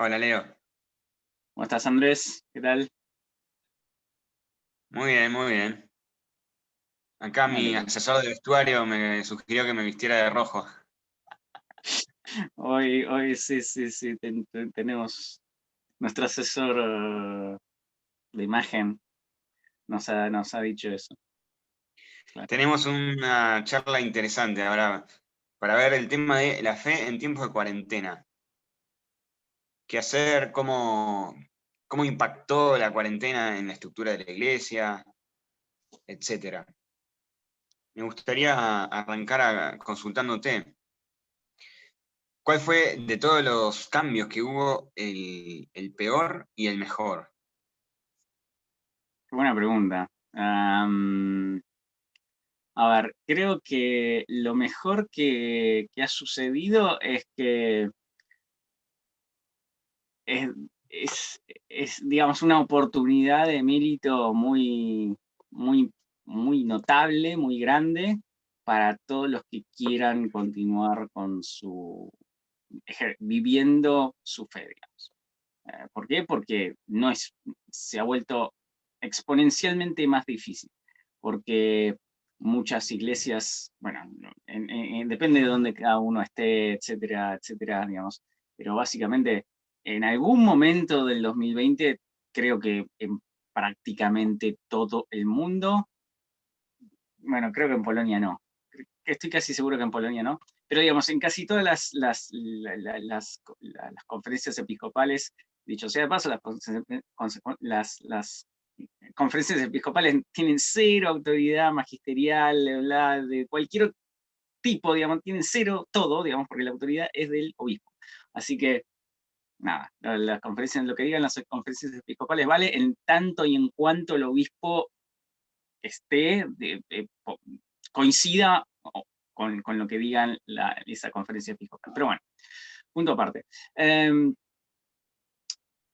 Hola Leo, ¿Cómo estás, Andrés? ¿Qué tal? muy bien, muy bien. Acá Me mi alegro. asesor de vestuario me sugirió que me vistiera de rojo. Hoy sí, sí, sí, tenemos nuestro asesor de imagen, nos ha dicho eso. Claro. Tenemos una charla interesante ahora para ver el tema de la fe en tiempos de cuarentena. ¿Qué hacer? ¿Cómo impactó la cuarentena en la estructura de la iglesia? Etcétera. Me gustaría arrancar consultándote. ¿Cuál fue de todos los cambios que hubo el peor y el mejor? Qué buena pregunta. A ver, creo que lo mejor que ha sucedido es que es, digamos, una oportunidad de mérito muy, muy notable, muy grande para todos los que quieran continuar con viviendo su fe, digamos. ¿Por qué? Porque se ha vuelto exponencialmente más difícil, porque muchas iglesias, bueno, depende de dónde cada uno esté, etcétera, etcétera, digamos, pero básicamente en algún momento del 2020, creo que en prácticamente todo el mundo, bueno, creo que en Polonia no, estoy casi seguro que en Polonia no, pero digamos, en casi todas las conferencias episcopales, dicho sea de paso, las conferencias episcopales tienen cero autoridad magisterial, de cualquier tipo, digamos, tienen cero todo, digamos, porque la autoridad es del obispo. Así que, nada, las conferencias, lo que digan las conferencias episcopales vale en tanto y en cuanto el obispo esté, coincida con lo que digan esa conferencia episcopal. Pero bueno, punto aparte. Eh,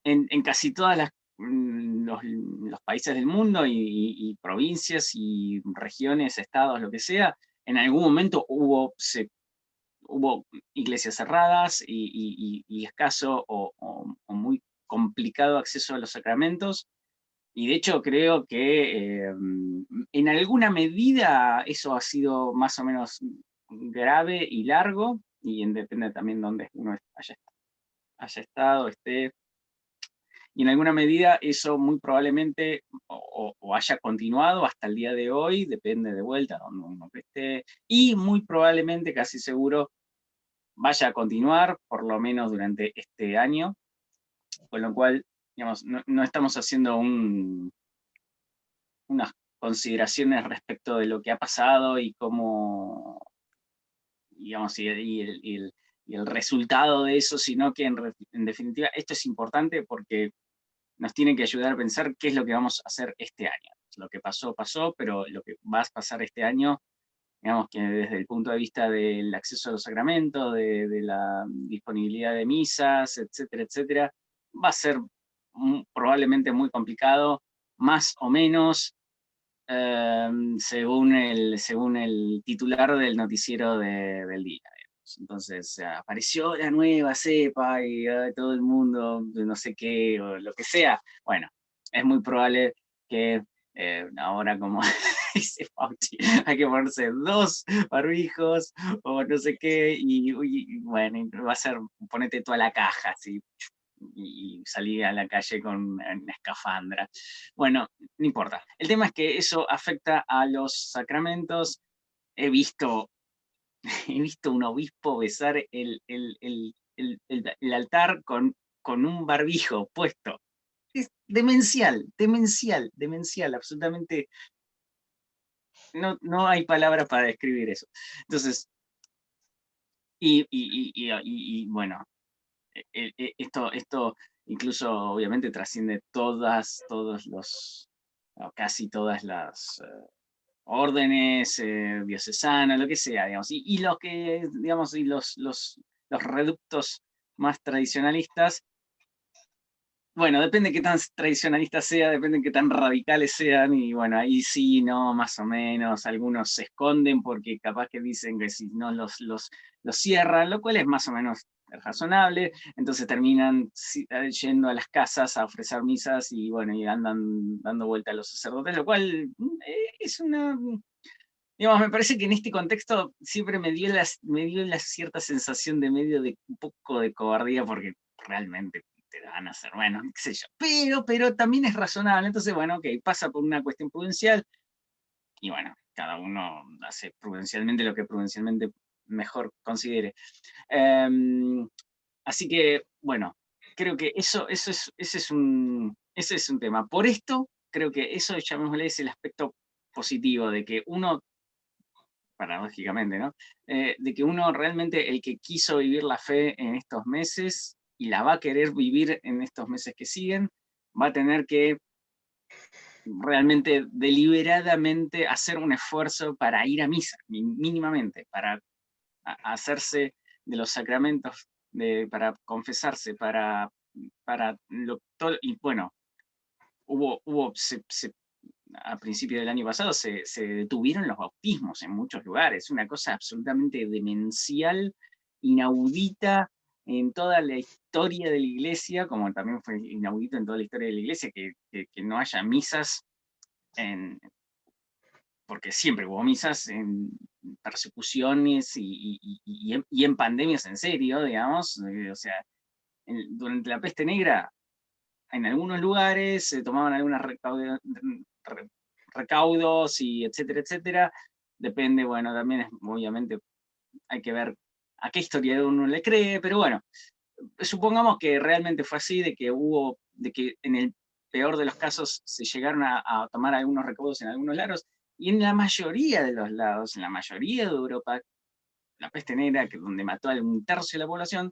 en casi todas los países del mundo y provincias y regiones, estados, lo que sea, en algún momento hubo iglesias cerradas y escaso o muy complicado acceso a los sacramentos. Y de hecho creo que en alguna medida eso ha sido más o menos grave y largo, y depende también de dónde uno haya estado, esté, y en alguna medida eso muy probablemente o haya continuado hasta el día de hoy, depende de vuelta donde uno esté, y muy probablemente, casi seguro, vaya a continuar por lo menos durante este año, con lo cual, digamos, no estamos haciendo unas consideraciones respecto de lo que ha pasado y cómo, digamos, y el resultado de eso, sino que en definitiva esto es importante porque nos tiene que ayudar a pensar qué es lo que vamos a hacer este año. Lo que pasó, pasó, pero lo que va a pasar este año, digamos que desde el punto de vista del acceso a los sacramentos, de la disponibilidad de misas, etcétera, etcétera, va a ser probablemente muy complicado, más o menos, según el titular del noticiero del día. Entonces apareció la nueva cepa y todo el mundo, no sé qué, o lo que sea. Bueno, es muy probable que ahora, como dice Fauci, hay que ponerse 2 barbijos o no sé qué, y bueno, va a ser ponete toda la caja, así, y salí a la calle con una escafandra. Bueno, no importa. El tema es que eso afecta a los sacramentos. He visto, he visto un obispo besar el altar con un barbijo puesto. Es demencial, demencial, demencial, absolutamente. No hay palabras para describir eso. Entonces, bueno, esto incluso obviamente trasciende o casi todas las órdenes diocesanas, lo que sea, digamos, y lo que, digamos, y los reductos más tradicionalistas bueno, depende de qué tan tradicionalistas sea, depende de qué tan radicales sean, y bueno, ahí sí, no, más o menos, algunos se esconden porque capaz que dicen que si no los cierran, lo cual es más o menos razonable, entonces terminan yendo a las casas a ofrecer misas y bueno, y andan dando vuelta a los sacerdotes, lo cual es una... Digamos, me parece que en este contexto siempre me dio la cierta sensación de medio de un poco de cobardía porque realmente te van a hacer, bueno, qué sé yo. Pero también es razonable, entonces, bueno, ok, pasa por una cuestión prudencial y bueno, cada uno hace prudencialmente lo que prudencialmente mejor considere. Em, Así que, bueno, creo que ese es un tema. Por esto, creo que eso, llamémosle, es el aspecto positivo de que uno paradójicamente, ¿no? De que uno realmente, el que quiso vivir la fe en estos meses y la va a querer vivir en estos meses que siguen, va a tener que realmente deliberadamente hacer un esfuerzo para ir a misa, mínimamente, para hacerse de los sacramentos, para confesarse, y bueno, a principios del año pasado se detuvieron los bautismos en muchos lugares, una cosa absolutamente demencial, inaudita en toda la historia de la iglesia, como también fue inaudito en toda la historia de la iglesia, que no haya misas, porque siempre hubo misas en persecuciones y en pandemias en serio, digamos, o sea, durante la peste negra en algunos lugares se tomaban algunas recaudos y etcétera, etcétera. Depende, bueno, también obviamente hay que ver a qué historiador uno le cree, pero bueno, supongamos que realmente fue así, de que en el peor de los casos se llegaron a tomar algunos recaudos en algunos lados, y en la mayoría de los lados, en la mayoría de Europa, la peste negra, que donde mató a un tercio de la población,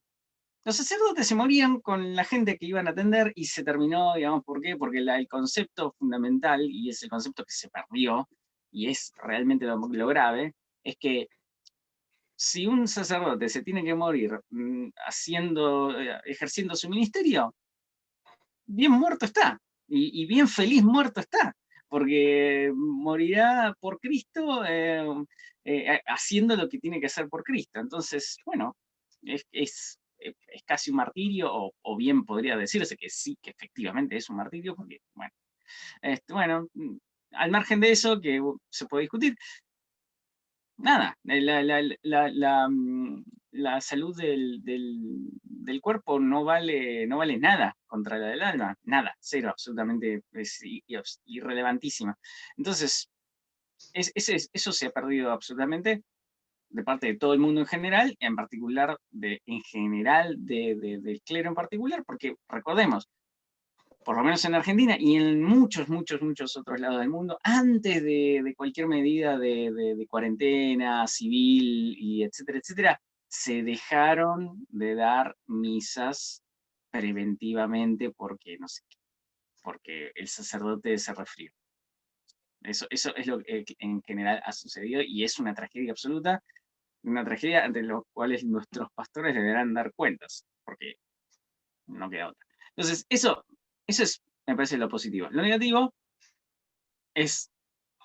los sacerdotes se morían con la gente que iban a atender y se terminó, digamos, ¿por qué? Porque el concepto fundamental, y es el concepto que se perdió, y es realmente lo grave, es que si un sacerdote se tiene que morir ejerciendo su ministerio, bien muerto está, y bien feliz muerto está, porque morirá por Cristo haciendo lo que tiene que hacer por Cristo. Entonces, bueno, es casi un martirio, o bien podría decirse que sí, que efectivamente es un martirio, porque, bueno, bueno, al margen de eso, que se puede discutir, nada, la salud del cuerpo no vale nada contra la del alma, nada, cero, absolutamente, es irrelevantísima. Entonces, eso se ha perdido absolutamente de parte de todo el mundo en general, en particular, del clero en particular, porque recordemos, por lo menos en Argentina y en muchos, muchos, muchos otros lados del mundo, antes de cualquier medida de cuarentena civil y etcétera, etcétera, se dejaron de dar misas preventivamente porque, no sé, porque el sacerdote se resfrió. Eso es lo que en general ha sucedido y es una tragedia absoluta, una tragedia ante la cual nuestros pastores deberán dar cuentas, porque no queda otra. Entonces, eso es, me parece lo positivo. Lo negativo es,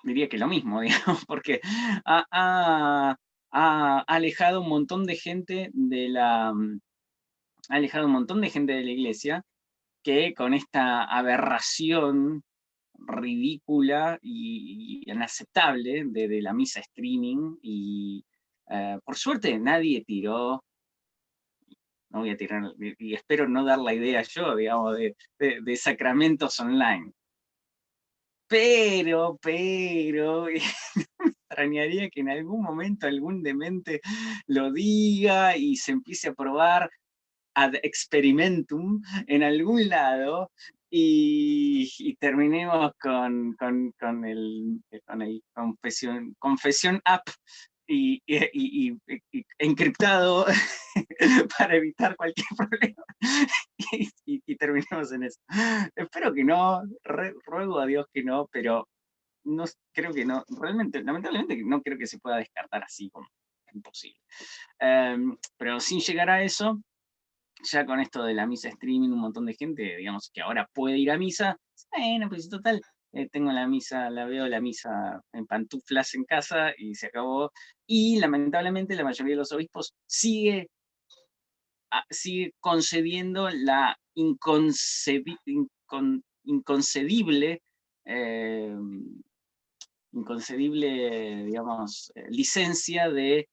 diría que lo mismo, digamos, porque ha alejado un montón de gente ha alejado un montón de gente de la iglesia que con esta aberración ridícula y inaceptable de la misa streaming y por suerte nadie tiró, no voy a tirar, y espero no dar la idea yo, digamos, de sacramentos online. Pero, me extrañaría que en algún momento algún demente lo diga y se empiece a probar ad experimentum en algún lado y terminemos con el confesión app encriptado para evitar cualquier problema y terminemos en eso. Espero que no, ruego a Dios que no, pero no creo que no, realmente, lamentablemente no creo que se pueda descartar así como imposible. Pero sin llegar a eso, ya con esto de la misa streaming, un montón de gente, digamos, que ahora puede ir a misa, bueno, pues total, tengo la misa, la veo la misa en pantuflas en casa y se acabó. Y lamentablemente la mayoría de los obispos sigue concediendo la inconcebible, eh, inconcebible, digamos, licencia de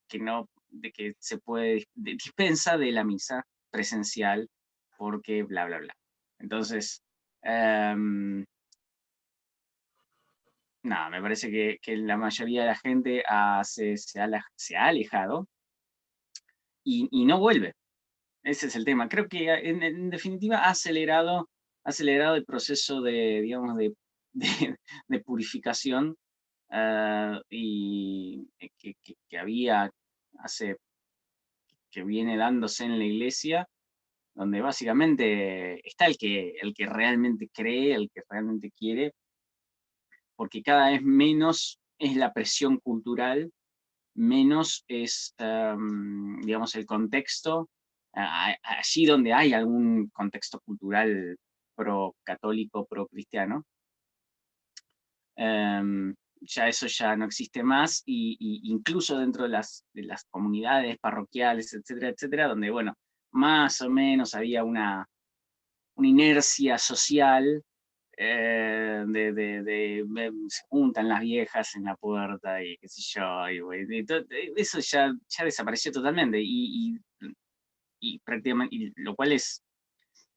que no, de que se puede, dispensa de la misa presencial, porque bla, bla, bla. Entonces, nada, me parece que la mayoría de la gente se ha alejado y no vuelve. Ese es el tema. Creo que en definitiva ha acelerado el proceso de, digamos, de purificación, y que había hace, que viene dándose en la iglesia, donde básicamente está el que realmente cree, el que realmente quiere, porque cada vez menos es la presión cultural, menos es, digamos, el contexto, allí donde hay algún contexto cultural pro católico, pro cristiano, ya eso ya no existe más, y incluso dentro de las comunidades parroquiales, etcétera, etcétera, donde, bueno, más o menos había una inercia social, se juntan las viejas en la puerta y qué sé yo, eso ya desapareció totalmente, y prácticamente, lo cual es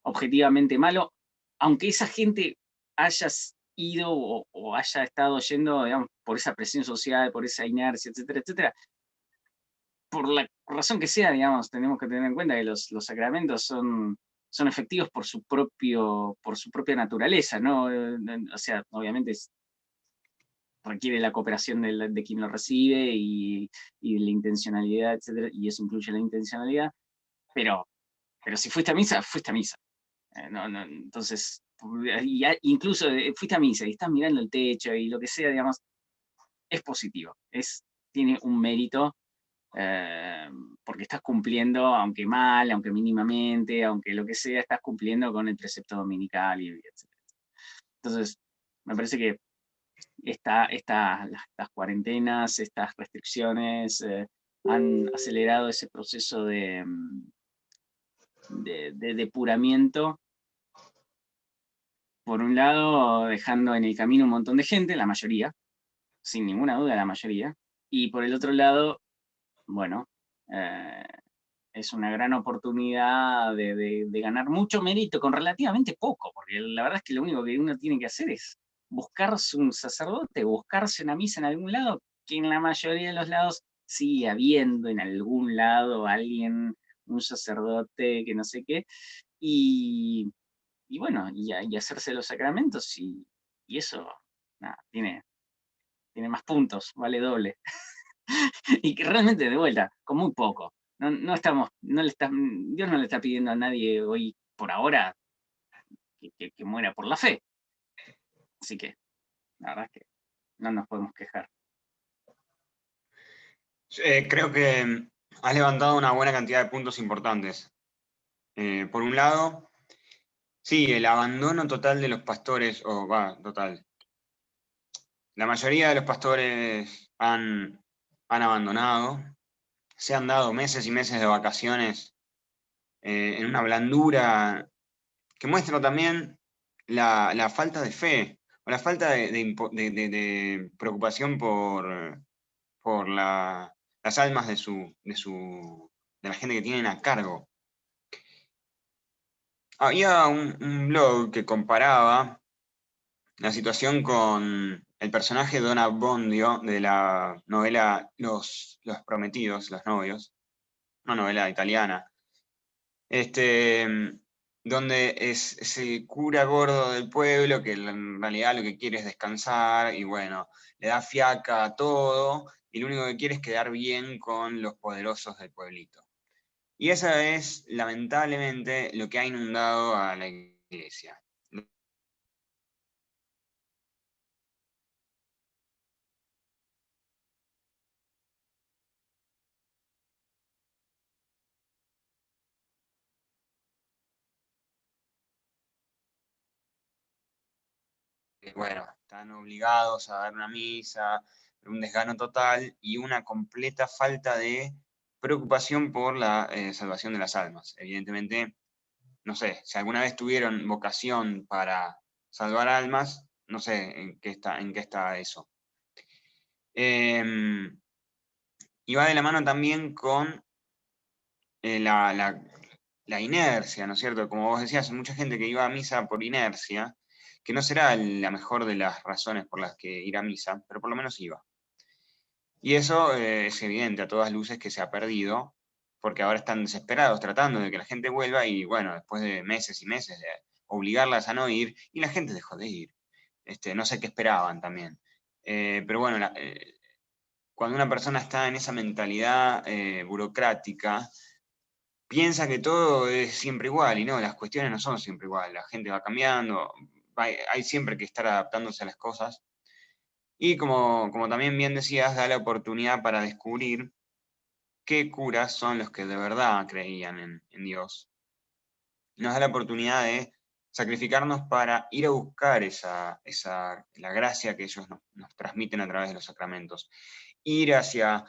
objetivamente malo, aunque esa gente haya ido o haya estado yendo, digamos, por esa presión social, por esa inercia, etcétera, etcétera, por la razón que sea, digamos, tenemos que tener en cuenta que los sacramentos son efectivos por su propia naturaleza, ¿no? O sea, obviamente requiere la cooperación de quien lo recibe y la intencionalidad, etcétera, y eso incluye la intencionalidad, pero, pero si fuiste a misa, fuiste a misa. No, no, entonces, incluso fuiste a misa y estás mirando el techo y lo que sea, digamos, es positivo, tiene un mérito, eh, porque estás cumpliendo, aunque mal, aunque mínimamente, aunque lo que sea, estás cumpliendo con el precepto dominical, y etc. Entonces, me parece que las cuarentenas, estas restricciones, han acelerado ese proceso de depuramiento, por un lado, dejando en el camino un montón de gente, la mayoría, sin ninguna duda la mayoría, y por el otro lado, bueno, eh, es una gran oportunidad de ganar mucho mérito con relativamente poco, porque la verdad es que lo único que uno tiene que hacer es buscarse un sacerdote, buscarse una misa en algún lado, que en la mayoría de los lados sigue habiendo en algún lado alguien, un sacerdote que no sé qué, y, bueno, y hacerse los sacramentos, y eso, nada, tiene más puntos, vale doble. Y que realmente, de vuelta, con muy poco. No estamos, Dios no le está pidiendo a nadie hoy, por ahora, que muera por la fe. Así que, la verdad es que no nos podemos quejar. Creo que has levantado una buena cantidad de puntos importantes. Por un lado, sí, el abandono total de los pastores, total. La mayoría de los pastores han abandonado, se han dado meses y meses de vacaciones, en una blandura que muestra también la falta de fe, o la falta de preocupación por las almas de la gente que tienen a cargo. Había un blog que comparaba la situación con el personaje Don Abbondio de la novela Los Prometidos, Los Novios, una novela italiana, donde es el cura gordo del pueblo que en realidad lo que quiere es descansar y bueno, le da fiaca a todo y lo único que quiere es quedar bien con los poderosos del pueblito. Y esa es lamentablemente lo que ha inundado a la iglesia. bueno, están obligados a dar una misa, un desgano total y una completa falta de preocupación por la salvación de las almas. Evidentemente, no sé, si alguna vez tuvieron vocación para salvar almas, no sé en qué está eso. Y va de la mano también con la inercia, ¿no es cierto? Como vos decías, hay mucha gente que iba a misa por inercia, que no será la mejor de las razones por las que ir a misa, pero por lo menos iba. Y eso es evidente a todas luces que se ha perdido, porque ahora están desesperados tratando de que la gente vuelva y bueno, después de meses y meses de obligarlas a no ir, y la gente dejó de ir. No sé qué esperaban también. Pero bueno, cuando una persona está en esa mentalidad burocrática, piensa que todo es siempre igual, y no, las cuestiones no son siempre igual, la gente va cambiando, hay siempre que estar adaptándose a las cosas, y como también bien decías, da la oportunidad para descubrir qué curas son los que de verdad creían en Dios. Nos da la oportunidad de sacrificarnos para ir a buscar la gracia que ellos nos transmiten a través de los sacramentos. Ir hacia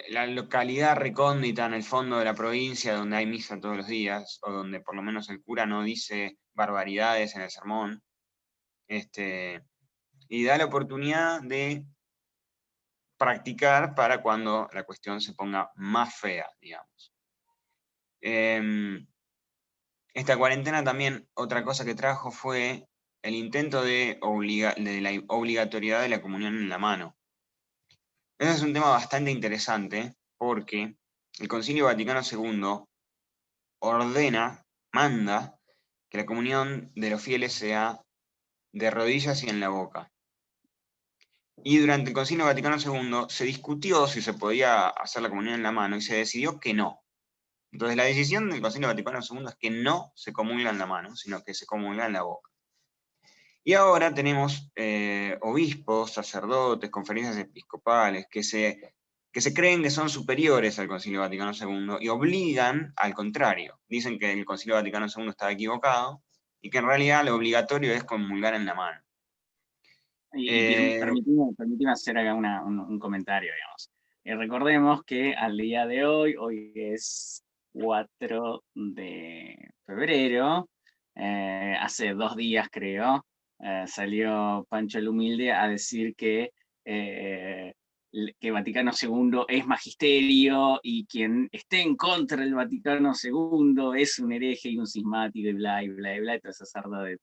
la localidad recóndita en el fondo de la provincia donde hay misa todos los días, o donde por lo menos el cura no dice barbaridades en el sermón, y da la oportunidad de practicar para cuando la cuestión se ponga más fea, digamos. Esta cuarentena también, otra cosa que trajo fue el intento de la obligatoriedad de la comunión en la mano. Ese es un tema bastante interesante porque el Concilio Vaticano II ordena, manda, que la comunión de los fieles sea de rodillas y en la boca. Y durante el Concilio Vaticano II se discutió si se podía hacer la comunión en la mano y se decidió que no. Entonces la decisión del Concilio Vaticano II es que no se comulga en la mano, sino que se comulga en la boca. Y ahora tenemos obispos, sacerdotes, conferencias episcopales que se creen que son superiores al Concilio Vaticano II y obligan al contrario. Dicen que el Concilio Vaticano II estaba equivocado y que en realidad lo obligatorio es comulgar en la mano. Y permitime hacer acá un comentario, digamos. Recordemos que al día de hoy es 4 de febrero, hace 2 días creo, salió Pancho el Humilde a decir que Vaticano II es magisterio y quien esté en contra del Vaticano II es un hereje y un cismático y bla, y bla, y bla, y toda esa sarda de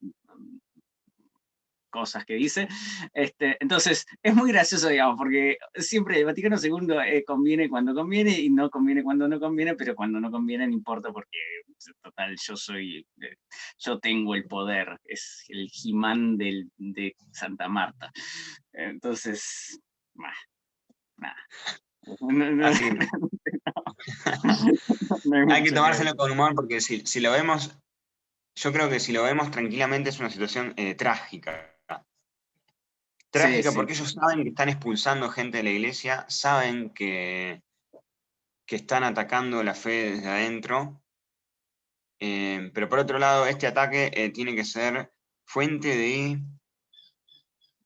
cosas que dice. Entonces, es muy gracioso, digamos, porque siempre el Vaticano II conviene cuando conviene y no conviene cuando no conviene, pero cuando no conviene no importa porque, total, yo tengo el poder, es el He-Man de Santa Marta. Entonces, nada. Así es. No hay Hay que mucho que tomárselo decir. con humor porque si lo vemos, yo creo que si lo vemos tranquilamente es una situación trágica. Sí, Trágica sí. porque ellos saben que están expulsando gente de la iglesia, saben que están atacando la fe desde adentro, pero por otro lado, este ataque tiene que ser fuente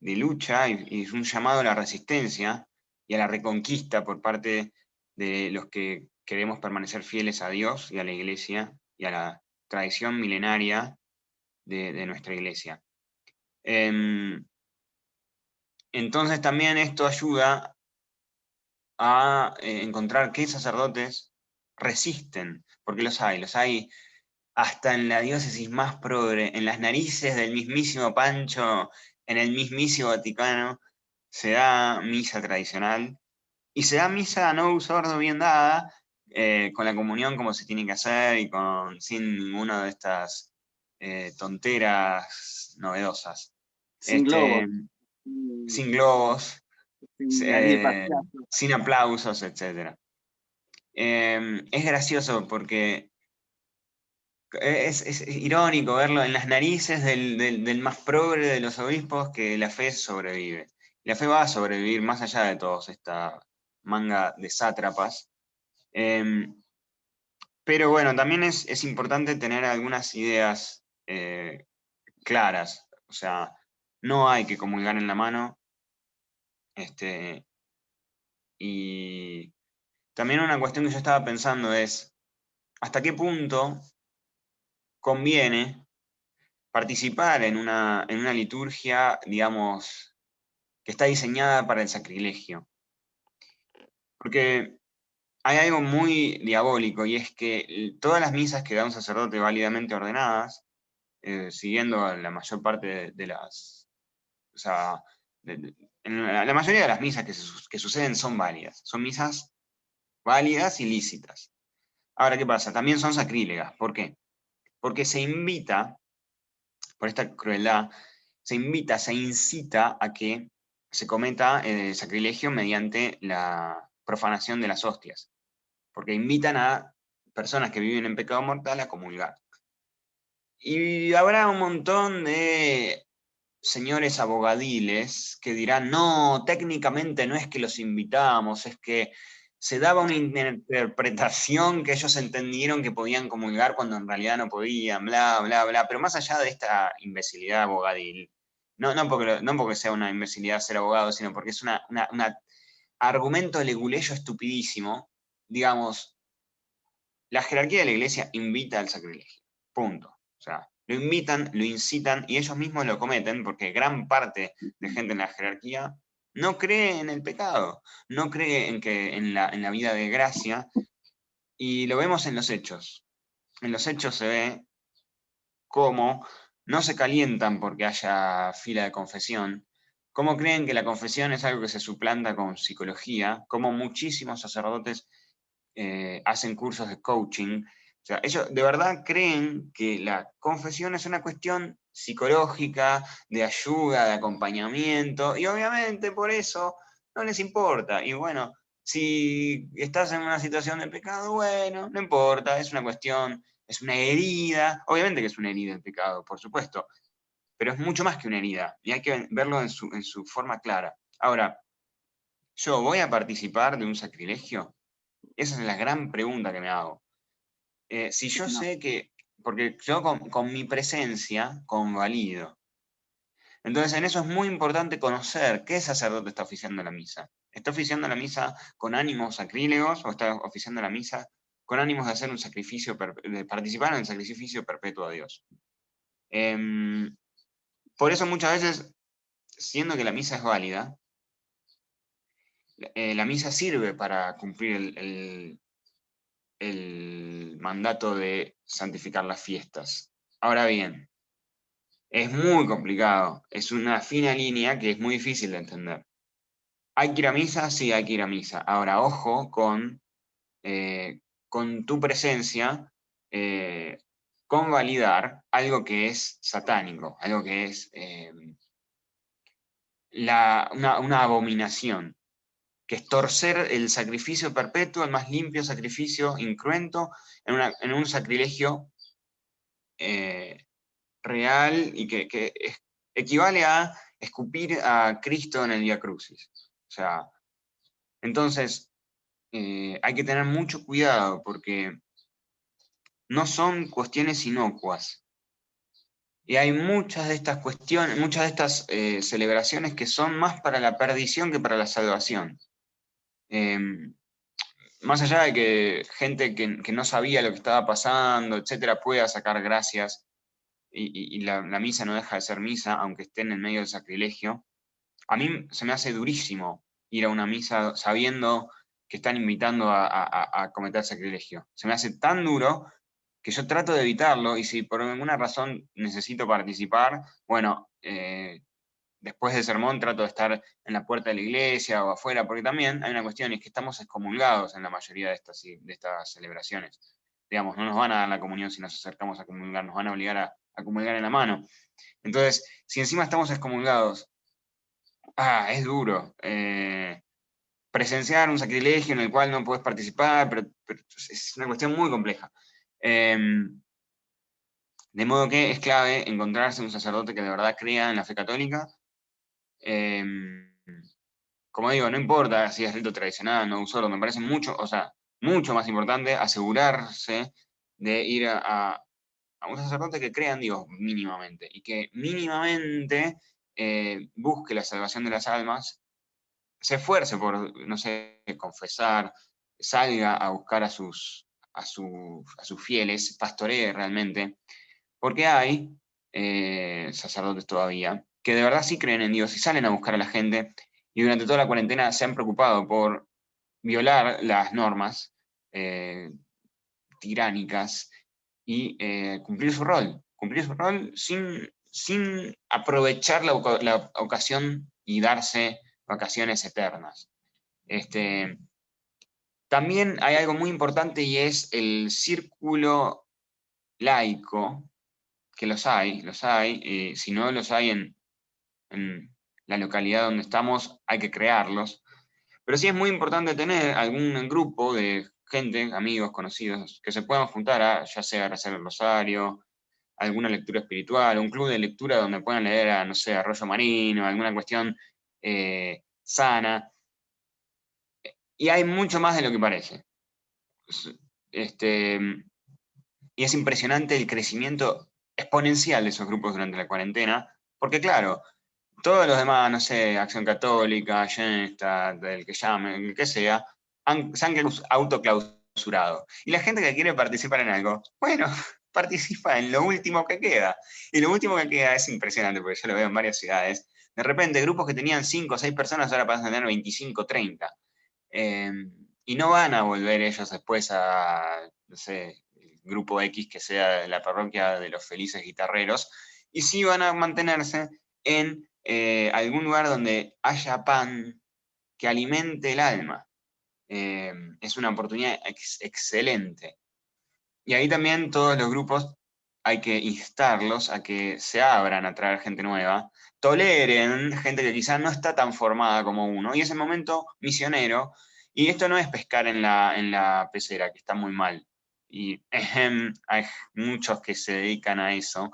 de lucha y es un llamado a la resistencia y a la reconquista por parte de los que queremos permanecer fieles a Dios y a la iglesia y a la tradición milenaria de nuestra iglesia. Entonces también esto ayuda a encontrar qué sacerdotes resisten, porque los hay hasta en la diócesis más progre, en las narices del mismísimo Pancho, en el mismísimo Vaticano, se da misa tradicional, y se da misa no sordo bien dada, con la comunión como se tiene que hacer, y sin ninguna de estas tonteras novedosas. Sin globos, Sin globos, sin nariz de payaso. sin aplausos, etc. Es gracioso porque es irónico verlo en las narices del más progre de los obispos que la fe sobrevive. La fe va a sobrevivir más allá de toda esta manga de sátrapas. Pero bueno, también es importante tener algunas ideas claras. O sea, no hay que comulgar en la mano. Y también una cuestión que yo estaba pensando es, ¿hasta qué punto conviene participar en una liturgia, digamos, que está diseñada para el sacrilegio? Porque hay algo muy diabólico, y es que todas las misas que da un sacerdote válidamente ordenadas, siguiendo la mayor parte de las... O sea, en la mayoría de las misas que suceden son válidas. Son misas válidas y lícitas. Ahora, ¿qué pasa? También son sacrílegas. ¿Por qué? Porque se invita, por esta crueldad, se incita a que se cometa el sacrilegio mediante la profanación de las hostias. Porque invitan a personas que viven en pecado mortal a comulgar. Y habrá un montón de señores abogadiles que dirán, no, técnicamente no es que los invitamos, es que se daba una interpretación que ellos entendieron que podían comulgar cuando en realidad no podían, bla, bla, bla. Pero más allá de esta imbecilidad abogadil, no porque sea una imbecilidad ser abogado, sino porque es un argumento leguleyo estupidísimo, digamos, la jerarquía de la iglesia invita al sacrilegio, punto. O sea, lo invitan, lo incitan y ellos mismos lo cometen porque gran parte de gente en la jerarquía no cree en el pecado, no cree en la vida de gracia, y lo vemos en los hechos. En los hechos se ve cómo no se calientan porque haya fila de confesión, cómo creen que la confesión es algo que se suplanta con psicología, cómo muchísimos sacerdotes hacen cursos de coaching. O sea, ellos de verdad creen que la confesión es una cuestión psicológica, de ayuda, de acompañamiento, y obviamente por eso no les importa. Y bueno, si estás en una situación de pecado, bueno, no importa, es una cuestión, es una herida, obviamente que es una herida el pecado, por supuesto, pero es mucho más que una herida, y hay que verlo en su forma clara. Ahora, ¿yo voy a participar de un sacrilegio? Esa es la gran pregunta que me hago. Si yo No, sé que, porque yo con mi presencia convalido. Entonces en eso es muy importante conocer qué sacerdote está oficiando la misa. ¿Está oficiando la misa con ánimos sacrílegos o está oficiando la misa con ánimos de hacer un sacrificio, de participar en el sacrificio perpetuo a Dios? Por eso muchas veces, siendo que la misa es válida, la misa sirve para cumplir el mandato de santificar las fiestas. Ahora bien, es muy complicado, es una fina línea que es muy difícil de entender. ¿Hay que ir a misa? Sí, hay que ir a misa. Ahora, ojo con tu presencia, eh, con validar algo que es satánico, algo que es una abominación, que es torcer el sacrificio perpetuo, el más limpio sacrificio incruento, en un sacrilegio real y que equivale a escupir a Cristo en el Vía Crucis. O sea, entonces hay que tener mucho cuidado porque no son cuestiones inocuas. Y hay muchas de estas cuestiones, muchas de estas celebraciones que son más para la perdición que para la salvación. Eh, Más allá de que gente que no sabía lo que estaba pasando, etcétera, pueda sacar gracias y la misa no deja de ser misa, aunque esté en el medio del sacrilegio, a mí se me hace durísimo ir a una misa sabiendo que están invitando a cometer sacrilegio. Se me hace tan duro que yo trato de evitarlo, y si por alguna razón necesito participar, bueno, después del sermón trato de estar en la puerta de la iglesia o afuera, porque también hay una cuestión, y es que estamos excomulgados en la mayoría de estas celebraciones. Digamos, no nos van a dar la comunión si nos acercamos a comulgar, nos van a obligar a comulgar en la mano. Entonces, si encima estamos excomulgados, es duro. Presenciar un sacrilegio en el cual no puedes participar, pero es una cuestión muy compleja. De modo que es clave encontrarse un sacerdote que de verdad crea en la fe católica. Como digo, no importa si es rito tradicional, no solo, me parece mucho, o sea, mucho más importante asegurarse de ir a a un sacerdote que crea en Dios mínimamente, y que mínimamente busque la salvación de las almas, se esfuerce por, no sé, confesar, salga a buscar a sus fieles, pastoree realmente, porque hay sacerdotes todavía que de verdad sí creen en Dios y salen a buscar a la gente, y durante toda la cuarentena se han preocupado por violar las normas eh, tiránicas y cumplir su rol sin aprovechar la ocasión y darse vacaciones eternas. También hay algo muy importante y es el círculo laico, que los hay, si no los hay en la localidad donde estamos, hay que crearlos. Pero sí es muy importante tener algún grupo de gente, amigos, conocidos, que se puedan juntar ya sea a hacer el rosario, alguna lectura espiritual, un club de lectura donde puedan leer a, no sé, Arroyo Marino, alguna cuestión sana. Y hay mucho más de lo que parece. Este, y es impresionante el crecimiento exponencial de esos grupos durante la cuarentena, porque claro, todos los demás, no sé, Acción Católica, Gesta, del que llame, el que sea, se han autoclausurado. Y la gente que quiere participar en algo, bueno, participa en lo último que queda. Y lo último que queda es impresionante, porque yo lo veo en varias ciudades. De repente, grupos que tenían 5 o 6 personas ahora pasan a tener 25, 30. Eh, y no van a volver ellos después a, no sé, el grupo X que sea de la parroquia de los felices guitarreros, y sí van a mantenerse en algún lugar donde haya pan que alimente el alma. Es una oportunidad excelente. Y ahí también todos los grupos hay que instarlos a que se abran a traer gente nueva, toleren gente que quizás no está tan formada como uno, y ese momento misionero, y esto no es pescar en la pecera, que está muy mal, y hay muchos que se dedican a eso.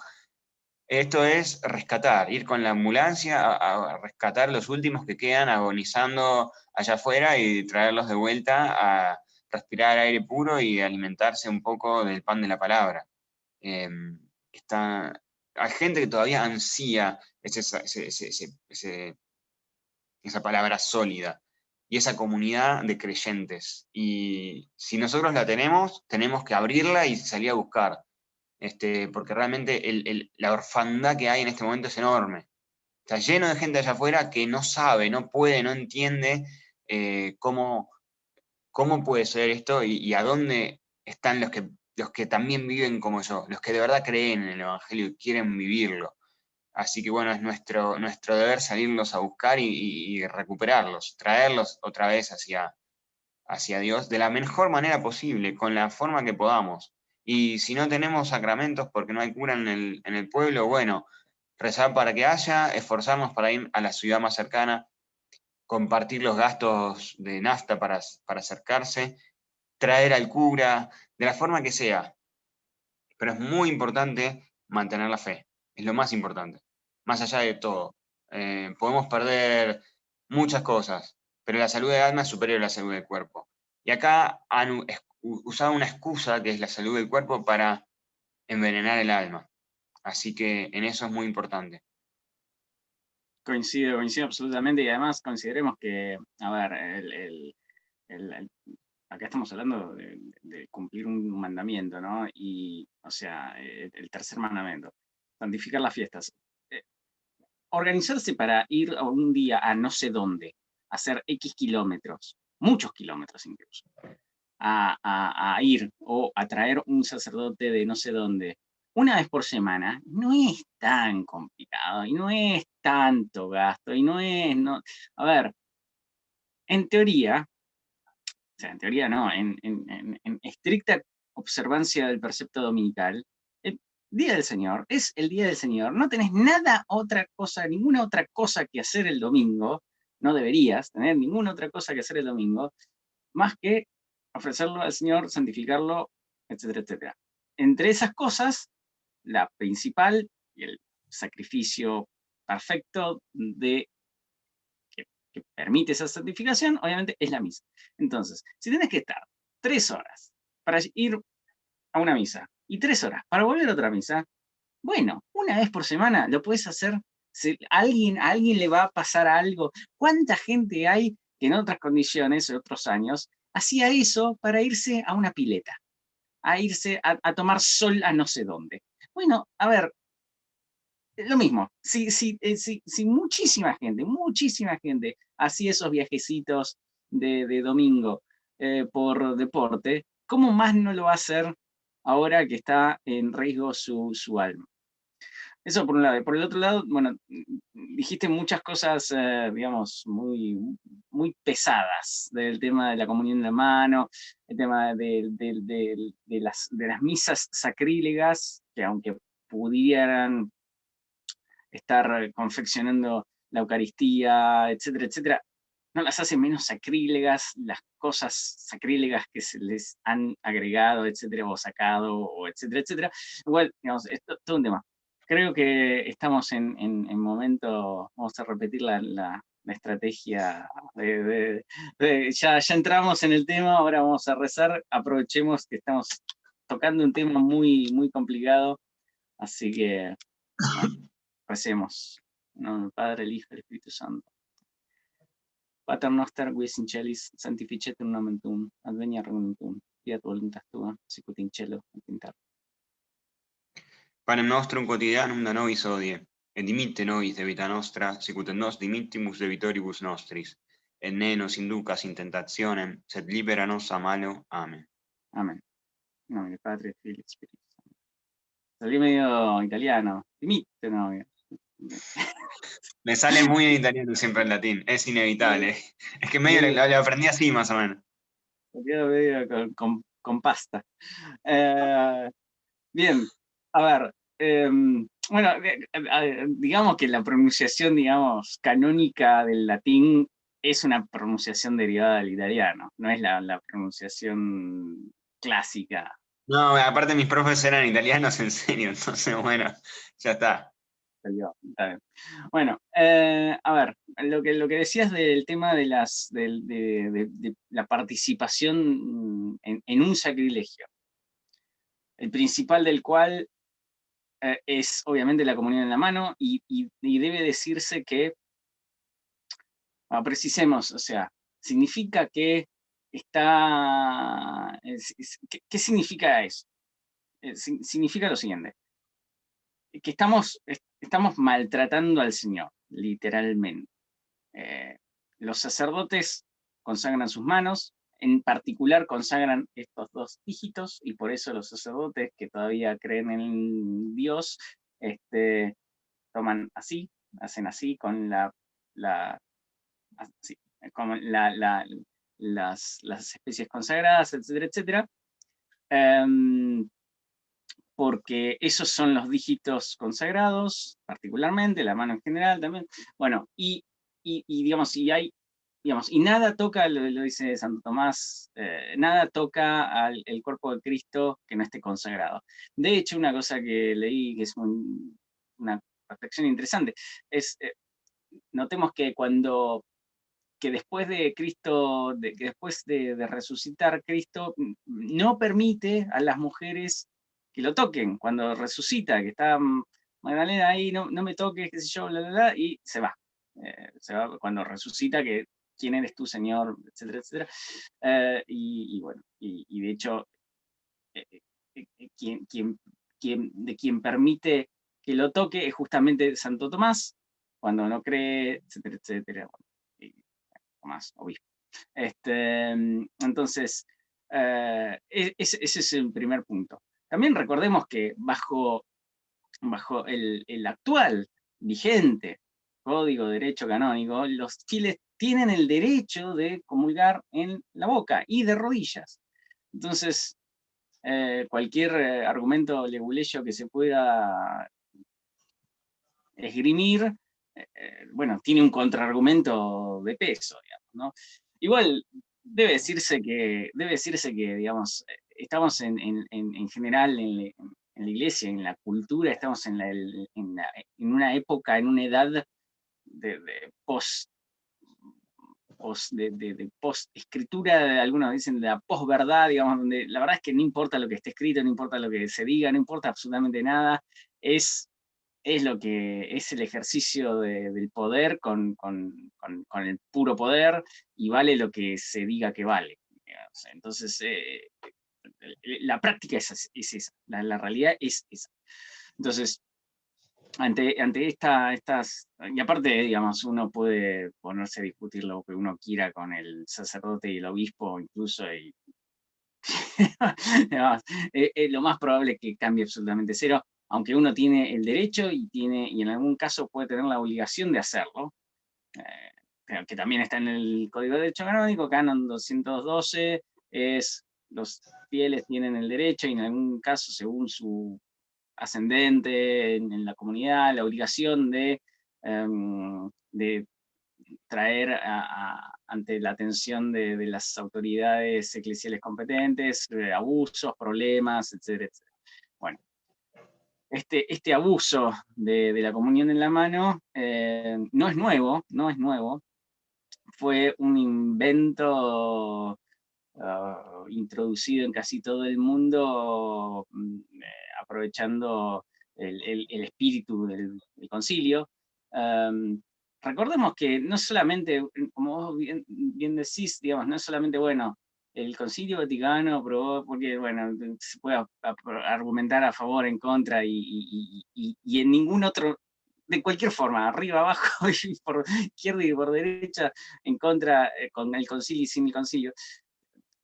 Esto es rescatar, ir con la ambulancia a rescatar los últimos que quedan agonizando allá afuera y traerlos de vuelta a respirar aire puro y alimentarse un poco del pan de la palabra. Eh, hay gente que todavía ansía esa palabra sólida y esa comunidad de creyentes. Y si nosotros la tenemos que abrirla y salir a buscar, porque realmente la orfandad que hay en este momento es enorme. Está lleno de gente allá afuera que no sabe, no puede, no entiende cómo puede ser esto y a dónde están los que también viven como yo, los que de verdad creen en el Evangelio y quieren vivirlo. Así que bueno, es nuestro deber salirlos a buscar y recuperarlos, traerlos otra vez hacia Dios de la mejor manera posible, con la forma que podamos. Y si no tenemos sacramentos porque no hay cura en el pueblo, bueno, rezar para que haya, esforzarnos para ir a la ciudad más cercana, compartir los gastos de nafta para acercarse, traer al cura, de la forma que sea. Pero es muy importante mantener la fe, es lo más importante, más allá de todo. Podemos perder muchas cosas, pero la salud del alma es superior a la salud del cuerpo. Y acá han usado una excusa que es la salud del cuerpo para envenenar el alma. Así que en eso es muy importante. Coincido absolutamente, y además consideremos que, a ver, el- acá estamos hablando de cumplir un mandamiento, ¿no? Y, o sea, el tercer mandamiento, santificar las fiestas. Eh, Organizarse para ir a un día a no sé dónde, hacer X kilómetros, muchos kilómetros incluso, a ir o a traer un sacerdote de no sé dónde, una vez por semana, no es tan complicado y no es tanto gasto y no es, no, a ver, en teoría, o sea, en teoría no, en estricta observancia del precepto dominical, el Día del Señor es el Día del Señor. No tenés nada otra cosa, ninguna otra cosa que hacer el domingo, no deberías tener ninguna otra cosa que hacer el domingo, más que ofrecerlo al Señor, santificarlo, etcétera, etcétera. Entre esas cosas, la principal y el sacrificio perfecto que permite esa santificación, obviamente, es la misa. Entonces, si tienes que estar 3 horas para ir a una misa y 3 horas para volver a otra misa. Bueno, una vez por semana lo puedes hacer. A alguien le va a pasar algo. ¿Cuánta gente hay que en otras condiciones, en otros años, hacía eso para irse a una pileta, a irse a tomar sol a no sé dónde? Bueno, a ver, lo mismo. Si muchísima gente hacía esos viajecitos de domingo por deporte, ¿cómo más no lo va a hacer ahora que está en riesgo su alma? Eso por un lado. Por el otro lado, bueno, dijiste muchas cosas, digamos, muy pesadas del tema de la comunión en la mano, el tema de las misas sacrílegas, que aunque pudieran estar confeccionando la Eucaristía, etcétera, etcétera, no las hace menos sacrílegas las cosas sacrílegas que se les han agregado, etcétera, o sacado, o etcétera, etcétera. Igual, digamos, es todo un tema. Creo que estamos en momento, vamos a repetir la estrategia ya entramos en el tema, ahora vamos a rezar, aprovechemos que estamos tocando un tema muy complicado, así que, bueno, recemos. En nombre del Padre, el Hijo y el Espíritu Santo. Pater noster, qui es in celis, sanctificetur nomen tuum, adveniat regnum tuum, fiat voluntas tua, sicut in cielo et in terra. Panem nostrum quotidianum da nobis hodie, et dimitte nobis debita nostra, sicut et nos dimittimus debitoribus nostris, et ne nos inducas in tentationem, sed libera nos a malo. Amén. Amén. En nombre del Padre, Figlio y Espíritu Santo. Salí medio italiano. Dimitte novia. Me sale muy en italiano siempre en latín, es inevitable. Es que medio lo aprendí así más o menos. Se quedó medio con pasta. Bien, a ver. Bueno, digamos que la pronunciación, digamos, canónica del latín es una pronunciación derivada del italiano, no es la pronunciación clásica. No, aparte mis profes eran italianos en serio, entonces bueno, ya está. Está bien. Bueno, a ver, lo que decías del tema de la participación en un sacrilegio, el principal del cual es obviamente la comunión en la mano, y debe decirse que, precisemos, o sea, significa que está, ¿qué significa eso? Significa lo siguiente, que estamos maltratando al Señor, literalmente. Los sacerdotes consagran sus manos, en particular consagran estos 2 dígitos, y por eso los sacerdotes que todavía creen en Dios, toman así, hacen así con así, como las especies consagradas, etcétera, etcétera. Porque esos son los dígitos consagrados, particularmente, la mano en general también. Bueno, digamos, y nada toca, lo dice Santo Tomás, nada toca el cuerpo de Cristo que no esté consagrado. De hecho, una cosa que leí, que es una reflexión interesante, es, notemos que después de Cristo, que después de resucitar, Cristo no permite a las mujeres que lo toquen cuando resucita, que está Magdalena ahí, no me toques, qué sé yo, bla, bla, bla, y se va. Se va cuando resucita, que quién eres tú, Señor, etcétera, etcétera. Y bueno, y de hecho, de quien permite que lo toque es justamente Santo Tomás, cuando no cree, etcétera, etcétera. Tomás, obispo. Entonces, ese es el primer punto. También recordemos que bajo el actual vigente Código de Derecho Canónico, los fieles tienen el derecho de comulgar en la boca y de rodillas. Entonces, cualquier argumento leguleyo que se pueda esgrimir, bueno, tiene un contraargumento de peso, digamos, ¿no? Igual, debe decirse que digamos, estamos en general en la iglesia, en la cultura, estamos en una época, en una edad de de post-escritura, algunos dicen de la posverdad, digamos, donde la verdad es que no importa lo que esté escrito, no importa lo que se diga, no importa absolutamente nada, es lo que es el ejercicio del poder con el puro poder, y vale lo que se diga que vale. Digamos. Entonces, la práctica es esa, la realidad es esa. Entonces, ante estas, y aparte, digamos, uno puede ponerse a discutir lo que uno quiera con el sacerdote y el obispo, incluso, y digamos, lo más probable es que cambie absolutamente cero, aunque uno tiene el derecho y en algún caso puede tener la obligación de hacerlo, que también está en el Código de Derecho Canónico, Canon 212, es los fieles tienen el derecho y en algún caso, según su ascendente en la comunidad, la obligación de traer ante la atención de las autoridades eclesiales competentes, abusos, problemas, etcétera, etcétera. Bueno, este abuso de la comunión en la mano no es nuevo, fue un invento introducido en casi todo el mundo, aprovechando el espíritu del concilio. Recordemos que no solamente, como vos bien decís, digamos, no es solamente, bueno, el Concilio Vaticano aprobó, porque, bueno, se puede argumentar a favor, en contra, y en ningún otro, de cualquier forma, arriba, abajo, y por izquierda y por derecha, en contra, con el concilio y sin el concilio.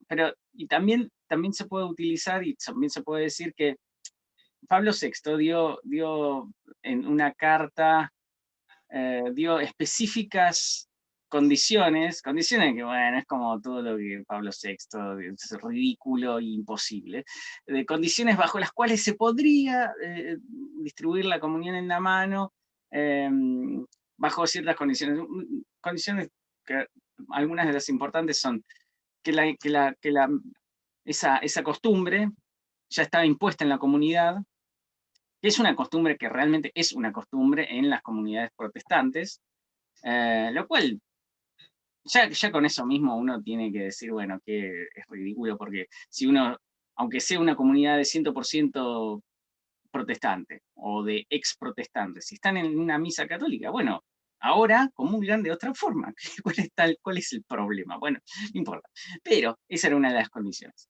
Pero, y también se puede utilizar, y también se puede decir que Pablo VI dio en una carta, dio específicas condiciones que, bueno, es como todo lo que Pablo VI, es ridículo e imposible, de condiciones bajo las cuales se podría distribuir la comunión en la mano, bajo ciertas condiciones. Condiciones que algunas de las importantes son que esa costumbre ya estaba impuesta en la comunidad, que es una costumbre que realmente es una costumbre en las comunidades protestantes, lo cual ya con eso mismo uno tiene que decir, bueno, que es ridículo, porque si uno, aunque sea una comunidad de 100% protestante o de ex protestantes, si están en una misa católica, bueno, ahora comulgan de otra forma. ¿Cuál es el problema? Bueno, no importa. Pero esa era una de las condiciones.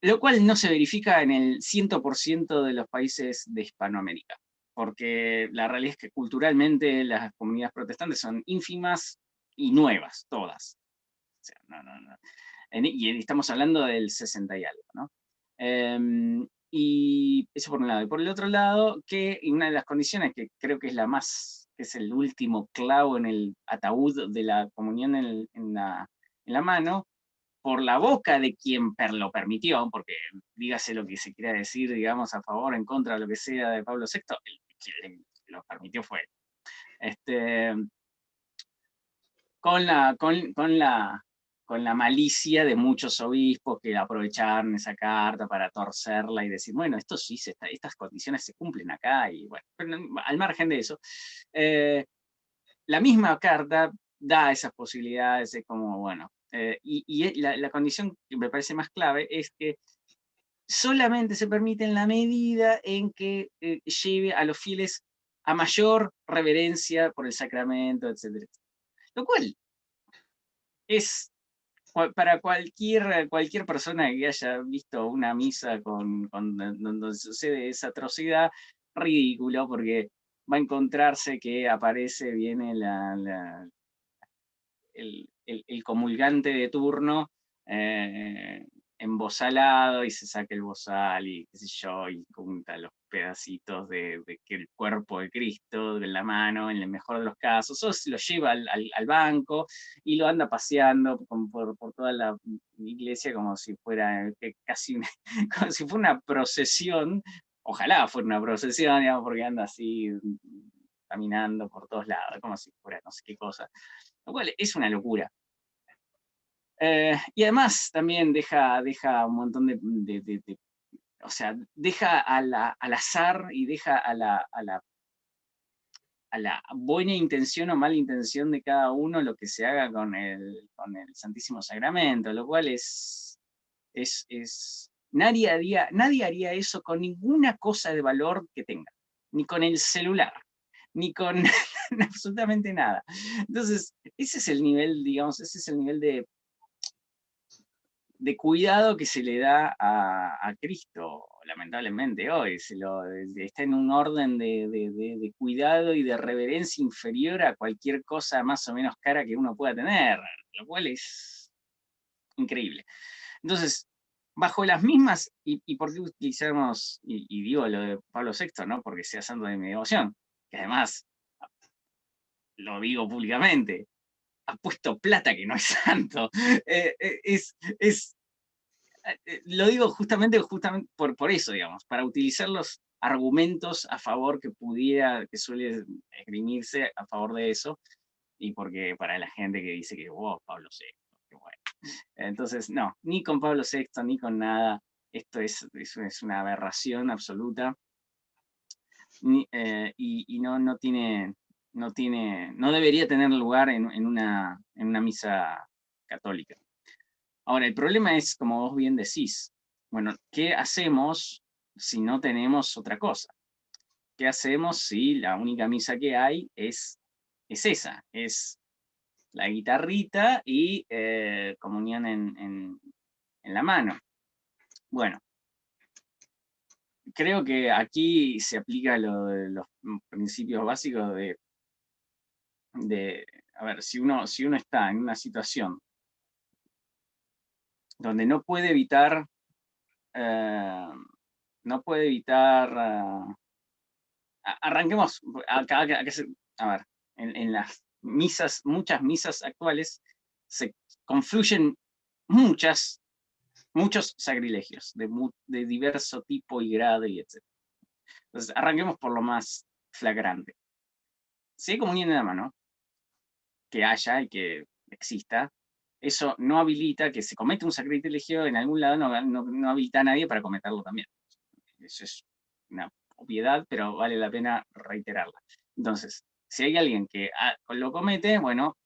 Lo cual no se verifica en el 100% de los países de Hispanoamérica, porque la realidad es que culturalmente las comunidades protestantes son ínfimas y nuevas, todas. O sea, no. Y estamos hablando del 60 y algo, ¿no? Y eso por un lado. Y por el otro lado, que una de las condiciones que creo que es la más, que es el último clavo en el ataúd de la comunión en la mano, por la boca de quien lo permitió, porque dígase lo que se quiera decir, digamos, a favor, en contra, lo que sea de Pablo VI, quien lo permitió fue con la malicia de muchos obispos que aprovecharon esa carta para torcerla y decir, bueno, esto sí, estas condiciones se cumplen acá, y bueno, pero al margen de eso, la misma carta da esas posibilidades, es como, bueno, y la condición que me parece más clave es que solamente se permite en la medida en que lleve a los fieles a mayor reverencia por el sacramento, etcétera, etcétera. Lo cual es para cualquier persona que haya visto una misa donde sucede esa atrocidad, ridículo, porque va a encontrarse que viene el comulgante de turno embozalado, y se saca el bozal y qué sé yo, y junta los pedacitos de que el cuerpo de Cristo en la mano, en el mejor de los casos, o se lo lleva al banco y lo anda paseando por toda la iglesia como si fuera casi como si fuera una procesión. Ojalá fuera una procesión, digamos, porque anda así caminando por todos lados, como si fuera no sé qué cosa, lo cual es una locura. Y además también deja un montón o sea, deja al azar y deja a la a la buena intención o mala intención de cada uno lo que se haga con el Santísimo Sacramento, lo cual nadie haría eso con ninguna cosa de valor que tenga, ni con el celular, ni con absolutamente nada. Entonces, ese es el nivel, digamos, ese es el nivel de cuidado que se le da a Cristo, lamentablemente hoy. Está en un orden de cuidado y de reverencia inferior a cualquier cosa más o menos cara que uno pueda tener, lo cual es increíble. Entonces, bajo las mismas, y por qué utilizamos, y digo lo de Pablo VI, ¿no? Porque sea santo de mi devoción, que además lo digo públicamente, ha puesto plata que no es santo. Lo digo justamente por eso, digamos, para utilizar los argumentos a favor que suele esgrimirse a favor de eso, y porque para la gente que dice que, wow, Pablo VI, qué bueno. Entonces, no, ni con Pablo VI, ni con nada, esto es una aberración absoluta, y no debería tener lugar en una misa católica. Ahora, el problema es, como vos bien decís, bueno, ¿qué hacemos si no tenemos otra cosa? ¿Qué hacemos si la única misa que hay es esa? Es la guitarrita y comunión en la mano. Bueno, creo que aquí se aplica lo de los principios básicos a ver, si uno está en una situación donde no puede evitar, eh, arranquemos, a ver, en las misas, muchas misas actuales, se confluyen muchos sacrilegios de diverso tipo y grado y etc. Entonces, arranquemos por lo más flagrante. Si hay comunión en la mano, que haya y que exista, eso no habilita que se cometa un sacrilegio en algún lado, no habilita a nadie para cometerlo también. Eso es una obviedad, pero vale la pena reiterarla. Entonces, si hay alguien que lo comete, bueno,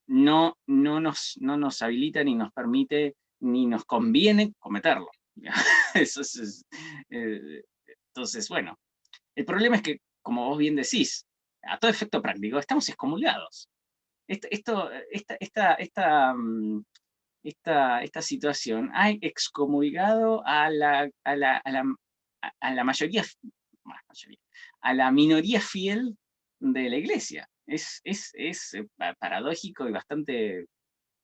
no nos habilita, ni nos permite, ni nos conviene cometerlo. Eso entonces, bueno, el problema es que, como vos bien decís, a todo efecto práctico, estamos excomulgados. Esta situación ha excomulgado a la mayoría, a la minoría fiel de la iglesia. Es paradójico y bastante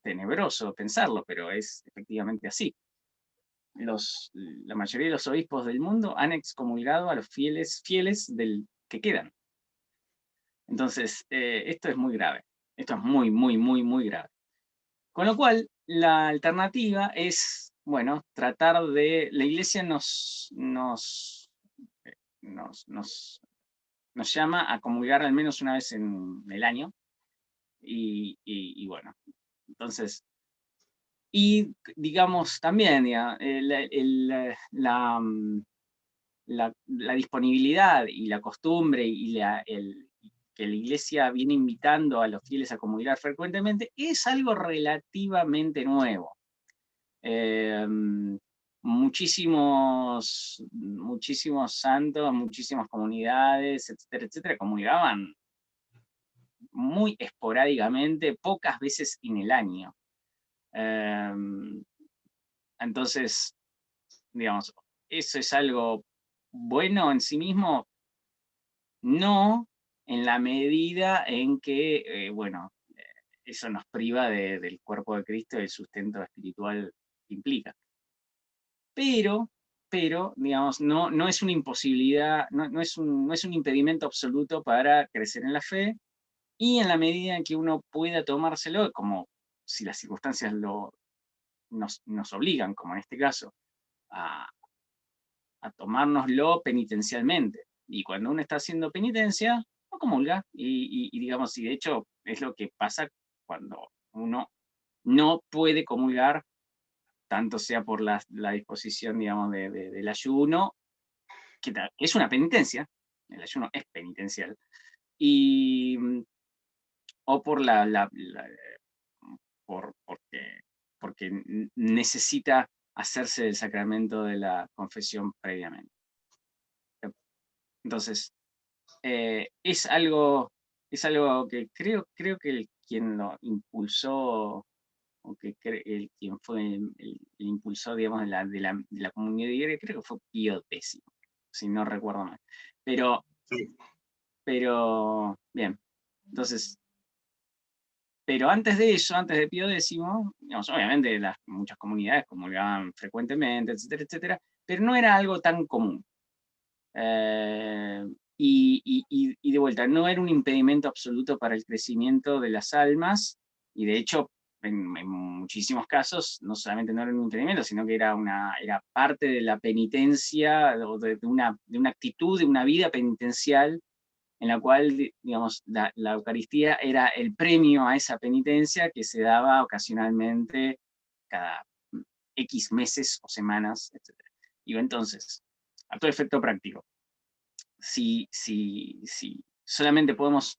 tenebroso pensarlo, pero es efectivamente así. La mayoría de los obispos del mundo han excomulgado a los fieles del que quedan. Entonces, esto es muy grave. Esto es muy, muy, muy, muy grave. Con lo cual, la alternativa es, bueno, tratar de... La iglesia nos llama a comulgar al menos una vez en el año. Y bueno, entonces... Y digamos también, la disponibilidad y la costumbre y que la iglesia viene invitando a los fieles a comulgar frecuentemente es algo relativamente nuevo. Muchísimos santos, muchísimas comunidades, etcétera, etcétera, comulgaban muy esporádicamente, pocas veces en el año. Entonces, digamos, ¿eso es algo bueno en sí mismo? No, en la medida en que, bueno, eso nos priva del cuerpo de Cristo y del sustento espiritual que implica. Pero, digamos, no es una imposibilidad, no es un impedimento absoluto para crecer en la fe, y en la medida en que uno pueda tomárselo, como si las circunstancias nos obligan, como en este caso, a tomárnoslo penitencialmente. Y cuando uno está haciendo penitencia, no comulga. Y digamos, y de hecho es lo que pasa cuando uno no puede comulgar, tanto sea por la disposición, digamos, del ayuno, que es una penitencia, el ayuno es penitencial, y, o por porque necesita hacerse el sacramento de la confesión previamente. Entonces, es algo que creo que quien lo impulsó, o que quien fue el impulsor, digamos, de la comunidad de iglesia, creo que fue Pío X, si no recuerdo mal. Pero, Sí. bien, entonces, pero antes de eso, antes de Pío X, digamos, obviamente muchas comunidades comulgaban frecuentemente, etcétera, etcétera, pero no era algo tan común. Y de vuelta, no era un impedimento absoluto para el crecimiento de las almas, y de hecho, en muchísimos casos, no solamente no era un impedimento, sino que era parte de la penitencia, o de una actitud, de una vida penitencial, en la cual, digamos, la Eucaristía era el premio a esa penitencia que se daba ocasionalmente cada X meses o semanas, etc. Y entonces, a todo efecto práctico, si solamente podemos,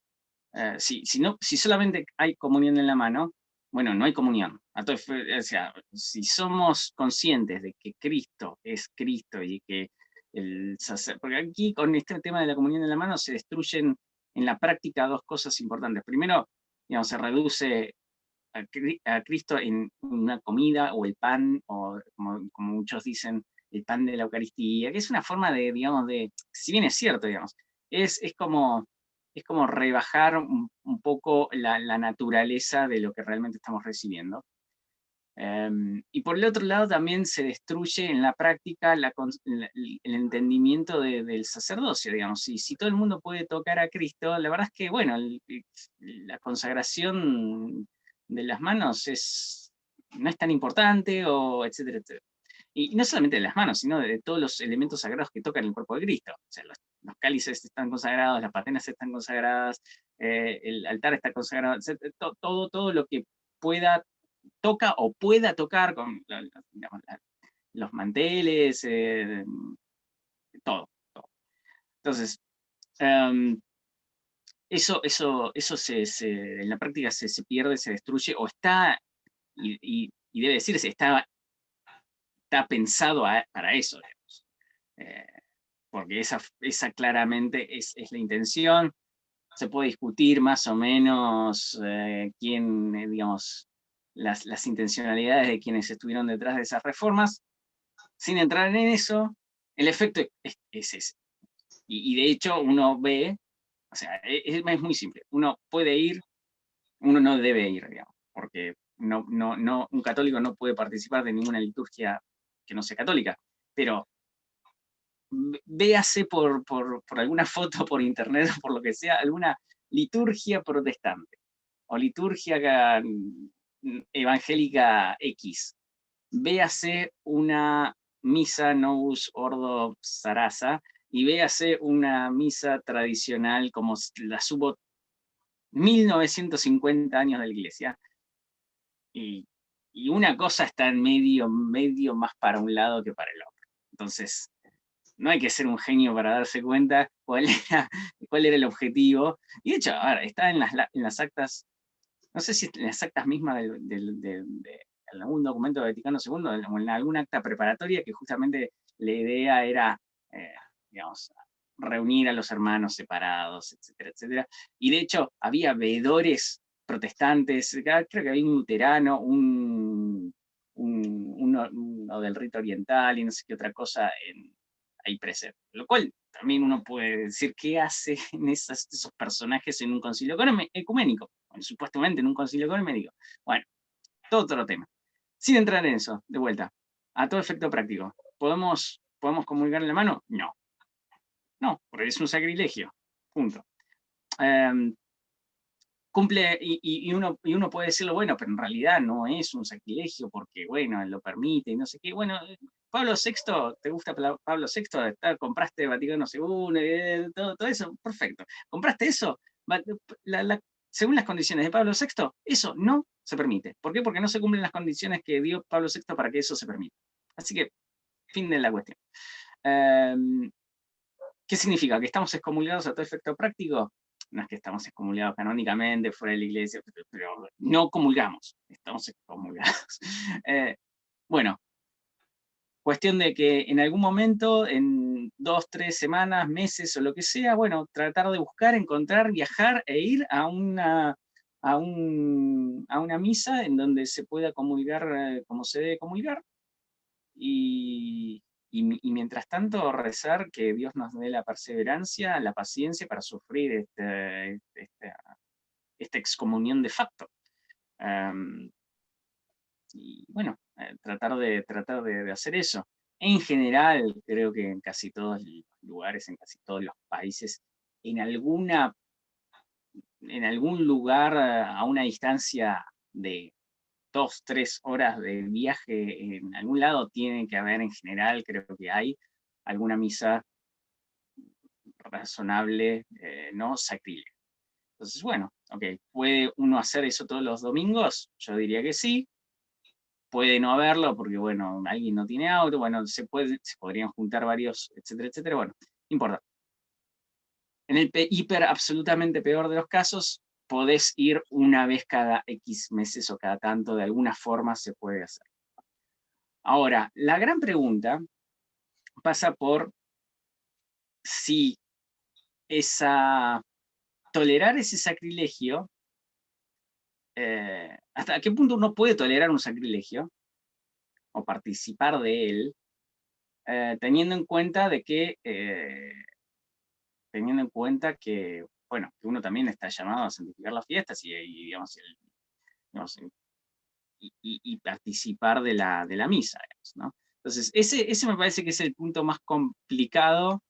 si solamente hay comunión en la mano, bueno, no hay comunión. O sea, si somos conscientes de que Cristo es Cristo y que porque aquí con este tema de la comunión en la mano se destruyen en la práctica dos cosas importantes. Primero, digamos, se reduce a Cristo en una comida o el pan, o como muchos dicen, el pan de la Eucaristía, que es una forma de, digamos, si bien es cierto, digamos, es como rebajar un poco la naturaleza de lo que realmente estamos recibiendo. Y por el otro lado también se destruye en la práctica el entendimiento del sacerdocio, digamos. Si todo el mundo puede tocar a Cristo, la verdad es que, bueno, la consagración de las manos no es tan importante, o etcétera, etcétera. Y no solamente de las manos, sino de todos los elementos sagrados que tocan el cuerpo de Cristo. O sea, los cálices están consagrados, las patenas están consagradas, el altar está consagrado, etcétera, todo lo que toca o pueda tocar con digamos, los manteles, todo. Entonces, eso en la práctica se pierde, se destruye, o está, y debe decirse, está pensado para eso, digamos. Porque esa claramente es la intención. Se puede discutir más o menos quién, digamos, las intencionalidades de quienes estuvieron detrás de esas reformas. Sin entrar en eso, el efecto es ese. Y de hecho uno ve, o sea, es muy simple. Uno puede ir, uno no debe ir, digamos, porque un católico no puede participar de ninguna liturgia que no sea católica. Pero véase por alguna foto, por internet, o por lo que sea, alguna liturgia protestante o liturgia evangélica X. Véase una misa Novus Ordo Sarasa y véase una misa tradicional como las hubo 1950 años de la iglesia. Y una cosa está en medio más para un lado que para el otro. Entonces, no hay que ser un genio para darse cuenta cuál era el objetivo. Y de hecho, ahora, está en las actas, no sé si en las actas mismas de algún documento del Vaticano II, o en alguna acta preparatoria, que justamente la idea era, digamos, reunir a los hermanos separados, etcétera, etcétera. Y de hecho, había veedores protestantes, creo que había un luterano, uno del rito oriental y no sé qué otra cosa ahí presente. Lo cual también uno puede decir, ¿qué hacen esos personajes en un concilio ecuménico? Bueno, supuestamente en un concilio ecuménico. Bueno, todo otro tema. Sin entrar en eso, de vuelta, a todo efecto práctico. ¿Podemos comulgar en la mano? No. No, porque es un sacrilegio. Punto. Cumple, y uno puede decirlo, bueno, pero en realidad no es un sacrilegio porque, bueno, lo permite y no sé qué. Bueno, Pablo VI, ¿te gusta Pablo VI? ¿Compraste Vaticano II? Todo eso, perfecto. ¿Compraste eso? Según las condiciones de Pablo VI, eso no se permite. ¿Por qué? Porque no se cumplen las condiciones que dio Pablo VI para que eso se permita. Así que, fin de la cuestión. ¿Qué significa? ¿Que estamos excomulgados a todo efecto práctico? No es que estamos excomulgados canónicamente fuera de la iglesia, pero no comulgamos, estamos excomulgados. Bueno, cuestión de que en algún momento, en 2, 3 semanas, meses o lo que sea, bueno, tratar de buscar, encontrar, viajar e ir a una misa en donde se pueda comulgar como se debe comulgar. Y mientras tanto rezar que Dios nos dé la perseverancia, la paciencia para sufrir esta excomunión de facto. Y bueno, tratar de hacer eso. En general, creo que en casi todos los lugares, en casi todos los países, en algún lugar a una distancia de 2, 3 horas de viaje, en algún lado tiene que haber, en general, creo que hay alguna misa razonable, no sacrílega. Entonces, bueno, ok, ¿puede uno hacer eso todos los domingos? Yo diría que sí. Puede no haberlo porque, bueno, alguien no tiene auto, bueno, se podrían juntar varios, etcétera, etcétera, bueno, no importa. En el hiper absolutamente peor de los casos, podés ir una vez cada X meses o cada tanto, de alguna forma se puede hacer. Ahora, la gran pregunta pasa por si tolerar ese sacrilegio, hasta qué punto uno puede tolerar un sacrilegio o participar de él, teniendo en cuenta bueno, que uno también está llamado a santificar las fiestas digamos, y participar de la misa, digamos, ¿no? Entonces, ese me parece que es el punto más complicado.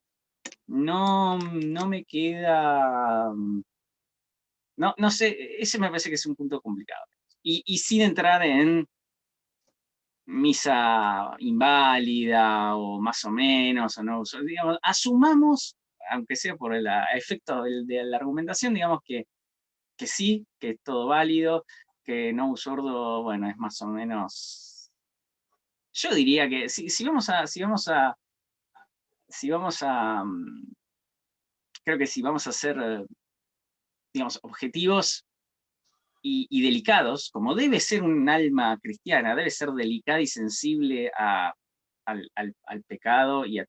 No me queda... No sé, ese me parece que es un punto complicado. Y sin entrar en misa inválida o más o menos, o no, digamos, asumamos, aunque sea por el efecto de la argumentación, digamos que sí, que es todo válido, que no sordo, bueno, es más o menos... Yo diría que si vamos a creo que si vamos a ser, digamos, objetivos y delicados, como debe ser un alma cristiana, debe ser delicada y sensible al pecado y a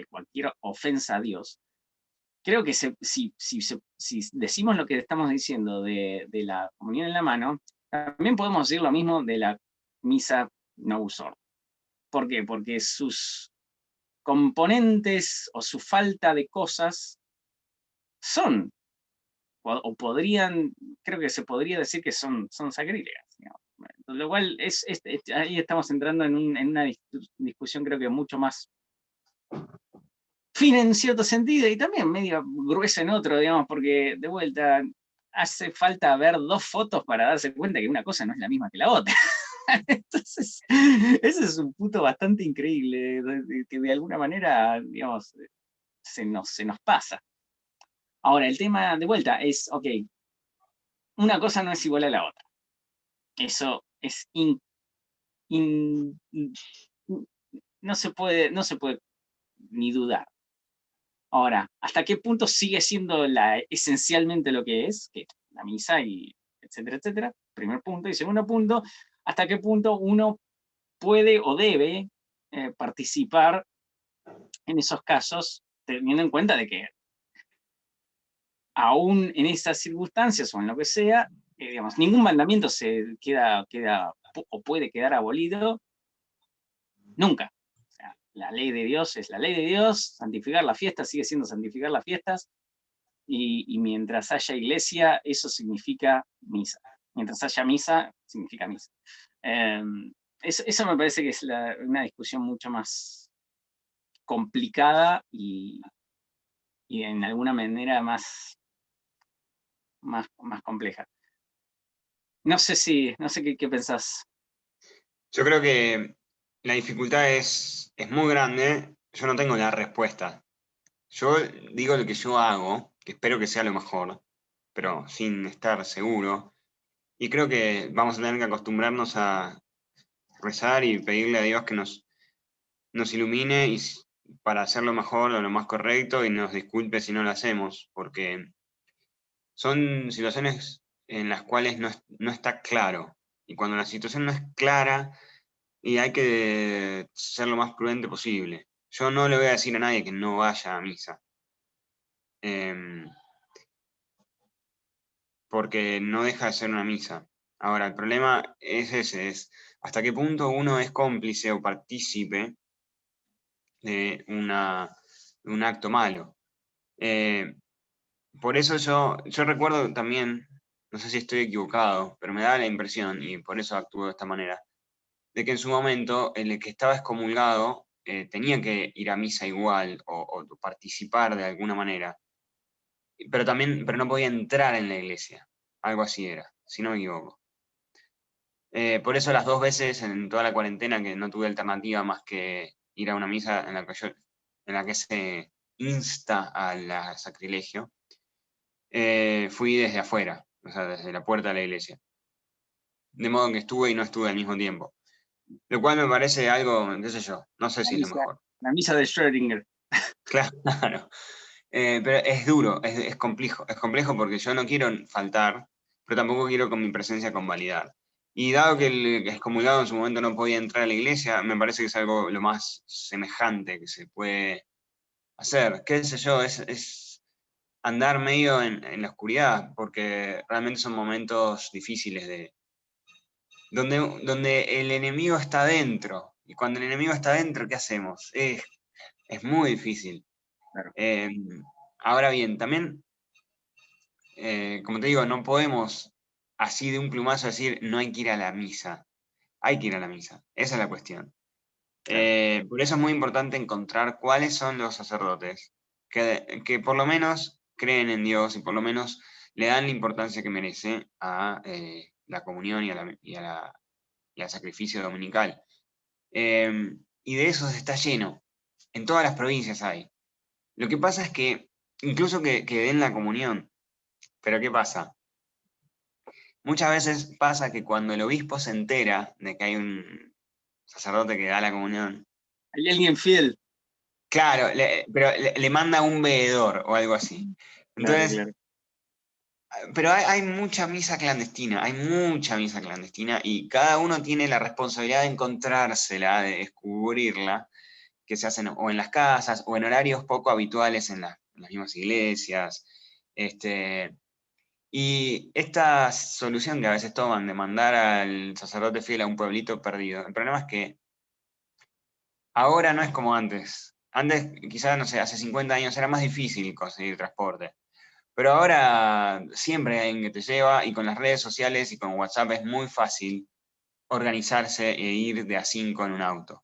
cualquier ofensa a Dios. Creo que si decimos lo que estamos diciendo de la comunión en la mano, también podemos decir lo mismo de la misa no usor. ¿Por qué? Porque sus componentes o su falta de cosas son, o podrían, creo que se podría decir que son sacrílegas. Digamos. Lo cual ahí estamos entrando en una discusión creo que mucho más fina en cierto sentido y también medio gruesa en otro, digamos, porque de vuelta hace falta ver 2 fotos para darse cuenta que una cosa no es la misma que la otra. Entonces, ese es un punto bastante increíble, que de alguna manera, digamos, se nos pasa. Ahora, el tema de vuelta es, ok, una cosa no es igual a la otra. Eso es no se puede ni dudar. Ahora, ¿hasta qué punto sigue siendo esencialmente lo que es la misa y etcétera, etcétera? Primer punto. Y segundo punto, ¿hasta qué punto uno puede o debe participar en esos casos, teniendo en cuenta de que aún en esas circunstancias o en lo que sea, digamos, ningún mandamiento se queda o puede quedar abolido nunca. O sea, la ley de Dios es la ley de Dios, santificar las fiestas sigue siendo santificar las fiestas, y mientras haya iglesia, eso significa misa. Mientras haya misa, significa misa. Eso me parece que es una discusión mucho más complicada y en alguna manera más compleja. No sé qué pensás. Yo creo que la dificultad es muy grande. Yo no tengo la respuesta. Yo digo lo que yo hago, que espero que sea lo mejor, pero sin estar seguro. Y creo que vamos a tener que acostumbrarnos a rezar y pedirle a Dios que nos ilumine para hacerlo mejor o lo más correcto y nos disculpe si no lo hacemos, porque son situaciones en las cuales no está claro. Y cuando la situación no es clara, y hay que ser lo más prudente posible. Yo no le voy a decir a nadie que no vaya a misa. Porque no deja de ser una misa. Ahora, el problema es ese, es hasta qué punto uno es cómplice o partícipe de un acto malo. Por eso yo recuerdo también, no sé si estoy equivocado, pero me da la impresión, y por eso actúo de esta manera, de que en su momento el que estaba excomulgado tenía que ir a misa igual o participar de alguna manera, pero no podía entrar en la iglesia. Algo así era, si no me equivoco. Por eso las 2 veces en toda la cuarentena que no tuve alternativa más que ir a una misa en la que se insta al sacrilegio, fui desde afuera, o sea, desde la puerta de la iglesia. De modo que estuve y no estuve al mismo tiempo. Lo cual me parece algo, qué sé yo, no sé si es lo mejor. La misa de Schrödinger. Claro. Pero es duro, es complejo porque yo no quiero faltar, pero tampoco quiero con mi presencia convalidar. Y dado que el excomulgado en su momento no podía entrar a la iglesia, me parece que es algo lo más semejante que se puede hacer. ¿Qué sé yo? Es andar medio en la oscuridad, porque realmente son momentos difíciles donde el enemigo está dentro. Y cuando el enemigo está dentro, ¿qué hacemos? Es muy difícil. Claro. Ahora bien, también como te digo, no podemos así de un plumazo decir no hay que ir a la misa. Hay que ir a la misa. Esa es la cuestión. Claro. Por eso es muy importante encontrar cuáles son los sacerdotes que por lo menos creen en Dios y por lo menos le dan la importancia que merece a la comunión y al sacrificio dominical. Y de eso se está lleno. En todas las provincias hay. Lo que pasa es que, incluso que den la comunión, pero ¿qué pasa? Muchas veces pasa que cuando el obispo se entera de que hay un sacerdote que da la comunión, Hay alguien fiel. claro, pero le manda un veedor o algo así. Claro, Entonces, claro. pero hay hay mucha misa clandestina y cada uno tiene la responsabilidad de encontrársela, de descubrirla, que se hacen o en las casas o en horarios poco habituales en las mismas iglesias. Este, Y esta solución que a veces toman de mandar al sacerdote fiel a un pueblito perdido, el problema es que ahora no es como antes. Antes, quizás, no sé, hace 50 años era más difícil conseguir transporte. Pero ahora siempre hay alguien que te lleva y con las redes sociales y con WhatsApp es muy fácil organizarse e ir de a 5 en un auto.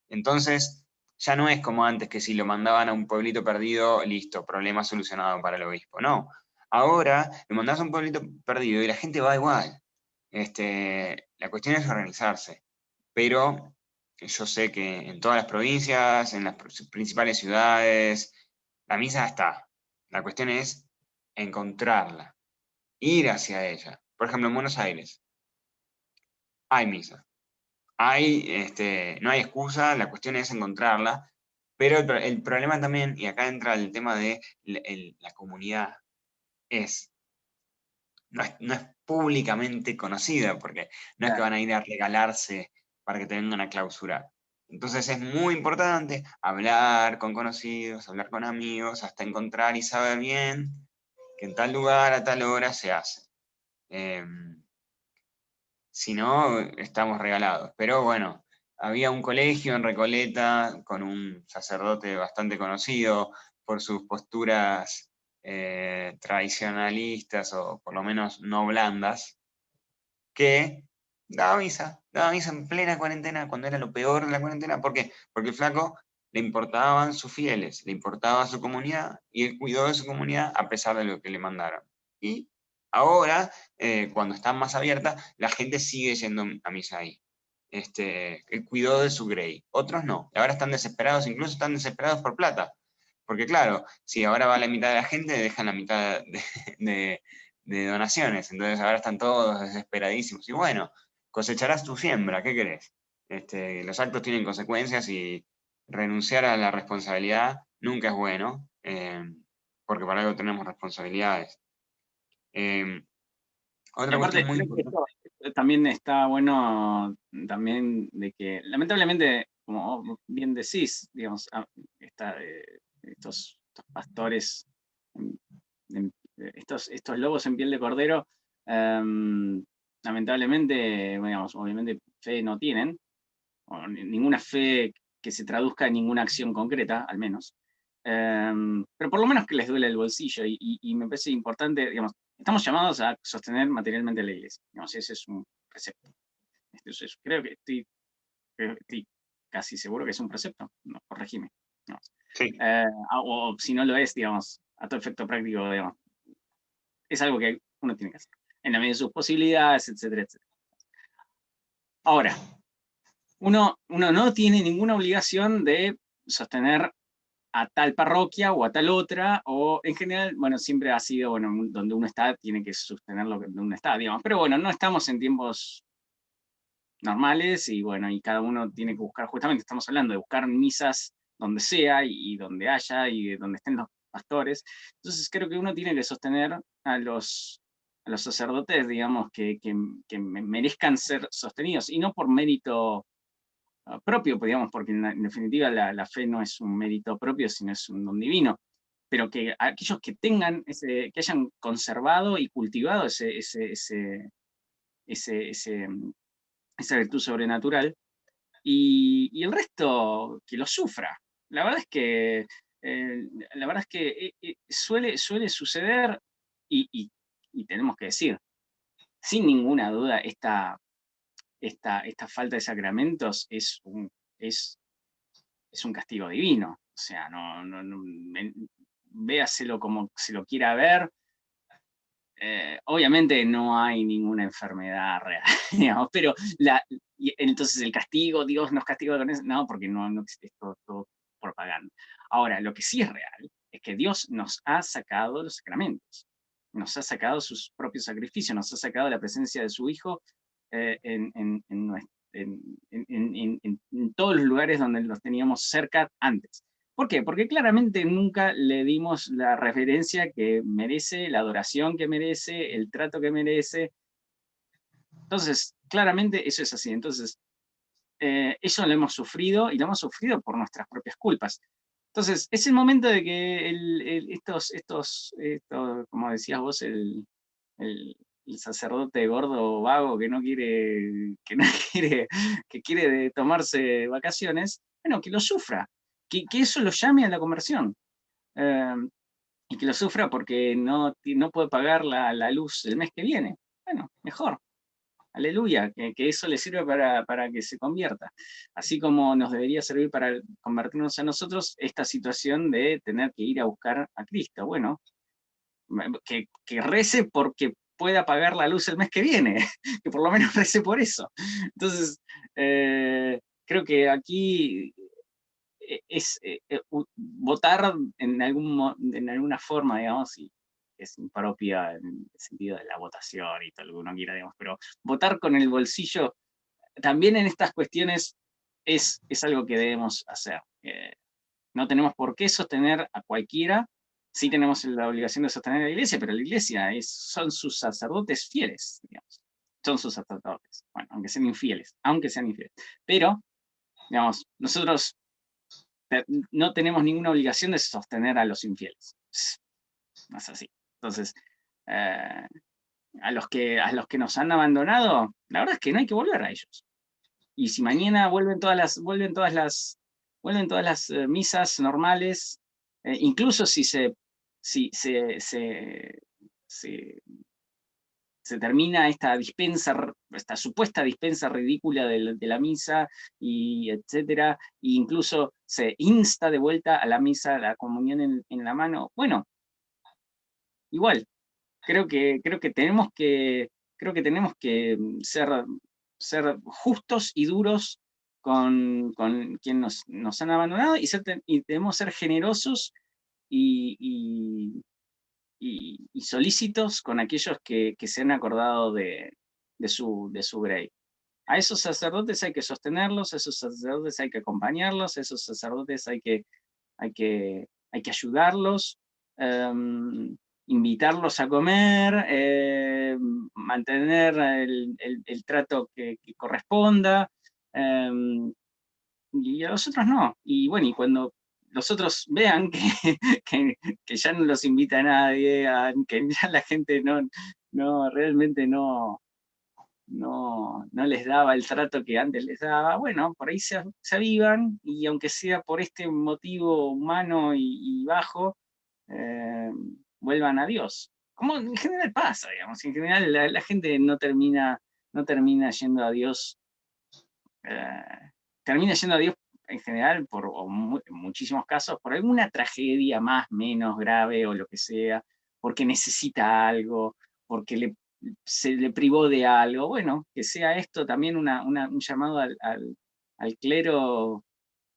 Entonces, ya no es como antes que si lo mandaban a un pueblito perdido, listo, problema solucionado para el obispo. No. Ahora lo mandás a un pueblito perdido y la gente va igual. La cuestión es organizarse. Pero yo sé que en todas las provincias, en las principales ciudades, la misa está. La cuestión es encontrarla, ir hacia ella. Por ejemplo, en Buenos Aires hay misa. No hay excusa, la cuestión es encontrarla, pero el problema también, y acá entra el tema de la comunidad, no es públicamente conocida, porque no es que Claro. van a ir a regalarse para que te vengan a clausurar. Entonces es muy importante hablar con conocidos, hablar con amigos, hasta encontrar y saber bien que en tal lugar, a tal hora se hace. Si no, estamos regalados. Pero bueno, había un colegio en Recoleta con un sacerdote bastante conocido por sus posturas tradicionalistas o por lo menos no blandas, que daba misa en plena cuarentena, cuando era lo peor de la cuarentena. ¿Por qué? Porque el flaco le importaban sus fieles, le importaba su comunidad y él cuidó de su comunidad a pesar de lo que le mandaron. Y ahora, cuando está más abierta, la gente sigue yendo a misa ahí. Él cuidó de su grey. Otros no. Ahora están desesperados, incluso están desesperados por plata. Porque claro, si ahora va la mitad de la gente, dejan la mitad de donaciones. Entonces ahora están todos desesperadísimos. Y bueno, cosecharás tu siembra, ¿qué querés? Los actos tienen consecuencias y renunciar a la responsabilidad nunca es bueno, porque para algo tenemos responsabilidades. Y Otra cuestión aparte, muy creo que importante. esto también está bueno, también de que, lamentablemente, como vos bien decís, digamos, estos pastores, em, estos lobos en piel de cordero, lamentablemente, digamos, obviamente fe no tienen, o ninguna fe que se traduzca en ninguna acción concreta, al menos. Pero por lo menos que les duele el bolsillo, y me parece importante, digamos, estamos llamados a sostener materialmente la iglesia, digamos, ese es un precepto. Creo que estoy casi seguro que es un precepto, no, corregime. Digamos. Sí. O si no lo es, digamos, a todo efecto práctico, digamos, es algo que uno tiene que hacer, en la medida de sus posibilidades, etcétera, etcétera. Ahora, uno no tiene ninguna obligación de sostener a tal parroquia o a tal otra, o en general, bueno, siempre ha sido, bueno, donde uno está, tiene que sostener lo que donde uno está, digamos. Pero bueno, no estamos en tiempos normales y bueno, y cada uno tiene que buscar, justamente estamos hablando de buscar misas donde sea y donde haya y donde estén los pastores. Entonces creo que uno tiene que sostener a los sacerdotes, digamos, que merezcan ser sostenidos, y no por mérito propio, pues, digamos, porque en definitiva la fe no es un mérito propio, sino es un don divino, pero que aquellos que tengan que hayan conservado y cultivado esa virtud sobrenatural, y el resto que lo sufra. La verdad es que, la verdad es que suele suceder, y, y- y tenemos que decir, sin ninguna duda, esta falta de sacramentos es es un castigo divino. O sea, véaselo como se lo quiera ver. Obviamente no hay ninguna enfermedad real, digamos, pero entonces el castigo, Dios nos castiga con eso, no, porque no existe, es todo propaganda. Ahora, lo que sí es real es que Dios nos ha sacado los sacramentos, nos ha sacado sus propios sacrificios, nos ha sacado la presencia de su Hijo en todos los lugares donde los teníamos cerca antes. ¿Por qué? Porque claramente nunca le dimos la reverencia que merece, la adoración que merece, el trato que merece. Entonces, claramente eso es así. Entonces, eso lo hemos sufrido, y lo hemos sufrido por nuestras propias culpas. Entonces, es el momento de que como decías vos, el sacerdote gordo vago que no quiere, que quiere tomarse vacaciones, bueno, que lo sufra, que eso lo llame a la conversión. Eh, y que lo sufra porque no puede pagar la luz el mes que viene. Bueno, mejor. Aleluya, que eso le sirve para que se convierta. Así como nos debería servir para convertirnos a nosotros esta situación de tener que ir a buscar a Cristo. Bueno, que rece porque pueda pagar la luz el mes que viene, que por lo menos rece por eso. Entonces, creo que aquí es votar en alguna forma, digamos, y es impropia en el sentido de la votación y todo lo que uno quiera, digamos, pero votar con el bolsillo también en estas cuestiones es algo que debemos hacer. No tenemos por qué sostener a cualquiera, sí tenemos la obligación de sostener a la iglesia, pero la iglesia son sus sacerdotes fieles, digamos. Son sus sacerdotes, bueno, aunque sean infieles. Pero, digamos, nosotros no tenemos ninguna obligación de sostener a los infieles. No es así. Entonces, eh, a los que nos han abandonado, la verdad es que no hay que volver a ellos. Y si mañana vuelven todas las misas normales, incluso si se termina esta supuesta dispensa ridícula de la misa, y etcétera, e incluso se insta de vuelta a la misa, a la comunión en la mano. Bueno, igual, creo que tenemos que ser justos y duros con quien nos han abandonado, y debemos ser generosos y, y solícitos con aquellos que se han acordado de su grey. A esos sacerdotes hay que sostenerlos, a esos sacerdotes hay que acompañarlos, a esos sacerdotes hay que ayudarlos, invitarlos a comer, mantener el trato que corresponda, y a los otros no. Y bueno, y cuando los otros vean que ya no los invita nadie, que ya la gente realmente no les daba el trato que antes les daba, bueno, por ahí se avivan, y aunque sea por este motivo humano y bajo, eh, vuelvan a Dios. Como en general pasa, digamos, en general la gente no termina yendo a Dios, termina yendo a Dios en general, en muchísimos casos, por alguna tragedia más, menos grave o lo que sea, porque necesita algo, porque se le privó de algo. Bueno, que sea esto también un llamado al clero,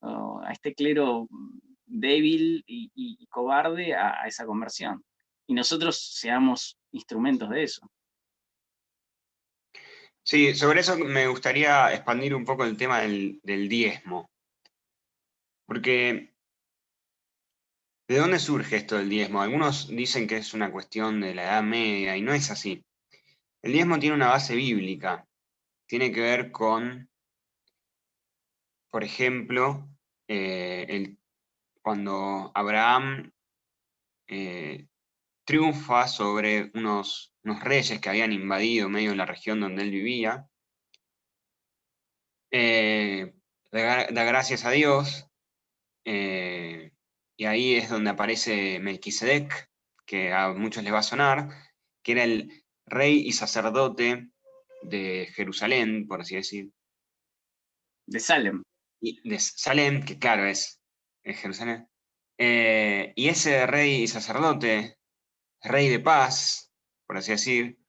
a este clero débil y cobarde a esa conversión. Y nosotros seamos instrumentos de eso. Sí, sobre eso me gustaría expandir un poco el tema del diezmo. Porque, ¿de dónde surge esto del diezmo? Algunos dicen que es una cuestión de la Edad Media, y no es así. El diezmo tiene una base bíblica. Tiene que ver con, por ejemplo, cuando Abraham triunfa sobre unos reyes que habían invadido medio de la región donde él vivía. Da gracias a Dios, y ahí es donde aparece Melquisedec, que a muchos les va a sonar, que era el rey y sacerdote de Jerusalén, por así decir. De Salem. Y de Salem, que claro es Jerusalén. Y ese rey y sacerdote, rey de paz, por así decir,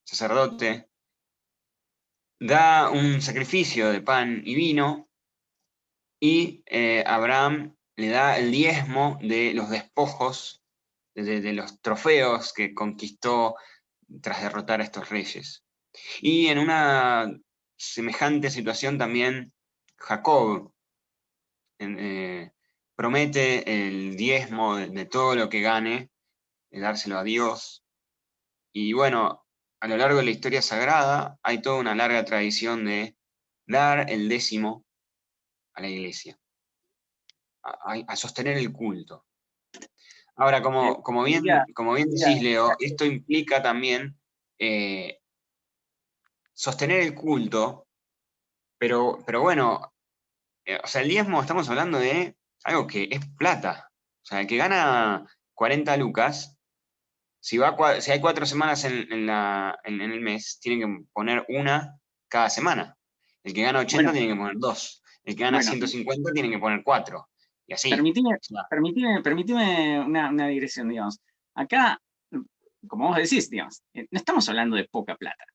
sacerdote, da un sacrificio de pan y vino, y Abraham le da el diezmo de los despojos, de los trofeos que conquistó tras derrotar a estos reyes. Y en una semejante situación también Jacob promete el diezmo de todo lo que gane, de dárselo a Dios. Y bueno, a lo largo de la historia sagrada hay toda una larga tradición de dar el décimo a la iglesia, a sostener el culto. Ahora, Eh, como bien decís, Leo, esto implica también sostener el culto, pero bueno, o sea, el diezmo estamos hablando de algo que es plata. O sea, el que gana 40 lucas, si hay 4 semanas en el mes, tiene que poner una cada semana. El que gana 80 bueno, tiene que poner dos. El que gana bueno, 150 tiene que poner cuatro. Y así. permitime, O sea, permitime una digresión, digamos. Acá, como vos decís, digamos, no estamos hablando de poca plata.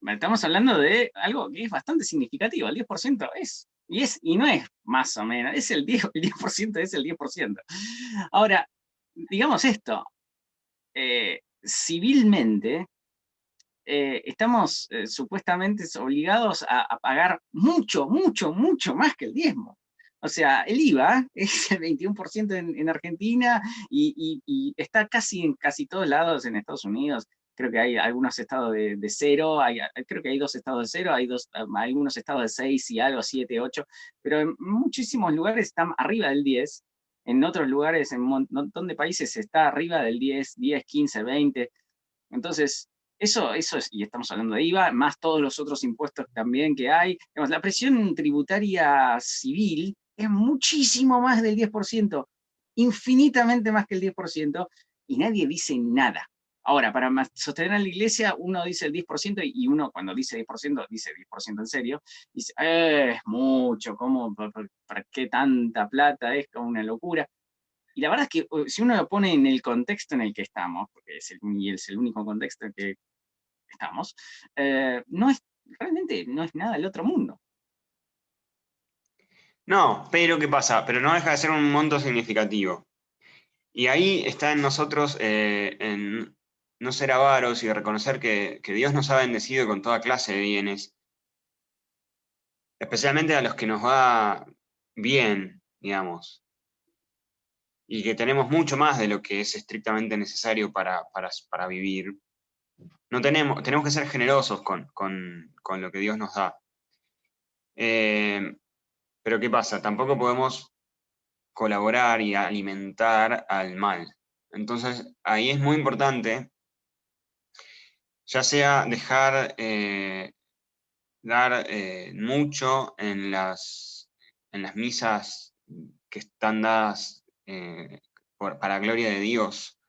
Estamos hablando de algo que es bastante significativo. El 10% y no es más o menos, es el 10% es el 10%. Ahora, digamos esto, civilmente, estamos supuestamente obligados a pagar mucho, mucho, mucho más que el diezmo. O sea, el IVA es el 21% en Argentina, y está casi en casi todos lados en Estados Unidos. Creo que hay algunos estados de cero, creo que hay 2 estados de cero, hay algunos estados de 6 y algo, 7, 8, pero en muchísimos lugares están arriba del 10. En otros lugares, en un montón de países, está arriba del 10, 10, 15, 20. Entonces, eso es, y estamos hablando de IVA, más todos los otros impuestos también que hay. Digamos, la presión tributaria civil es muchísimo más del 10%, infinitamente más que el 10%, y nadie dice nada. Ahora, para sostener a la iglesia, uno dice el 10%, y uno cuando dice 10%, dice 10% en serio, dice, es mucho, ¿cómo, para qué tanta plata? Es como una locura. Y la verdad es que si uno lo pone en el contexto en el que estamos, porque es el único contexto en que estamos, realmente no es nada del otro mundo. no, pero ¿qué pasa? Pero no deja de ser un monto significativo. Y ahí está en nosotros, en no ser avaros y reconocer que Dios nos ha bendecido con toda clase de bienes, especialmente a los que nos va bien, digamos, y que tenemos mucho más de lo que es estrictamente necesario para vivir. No tenemos que ser generosos con lo que Dios nos da. Pero ¿qué pasa? Tampoco podemos colaborar y alimentar al mal. Entonces, ahí es muy importante, ya sea dar mucho en las misas que están dadas para gloria de Dios,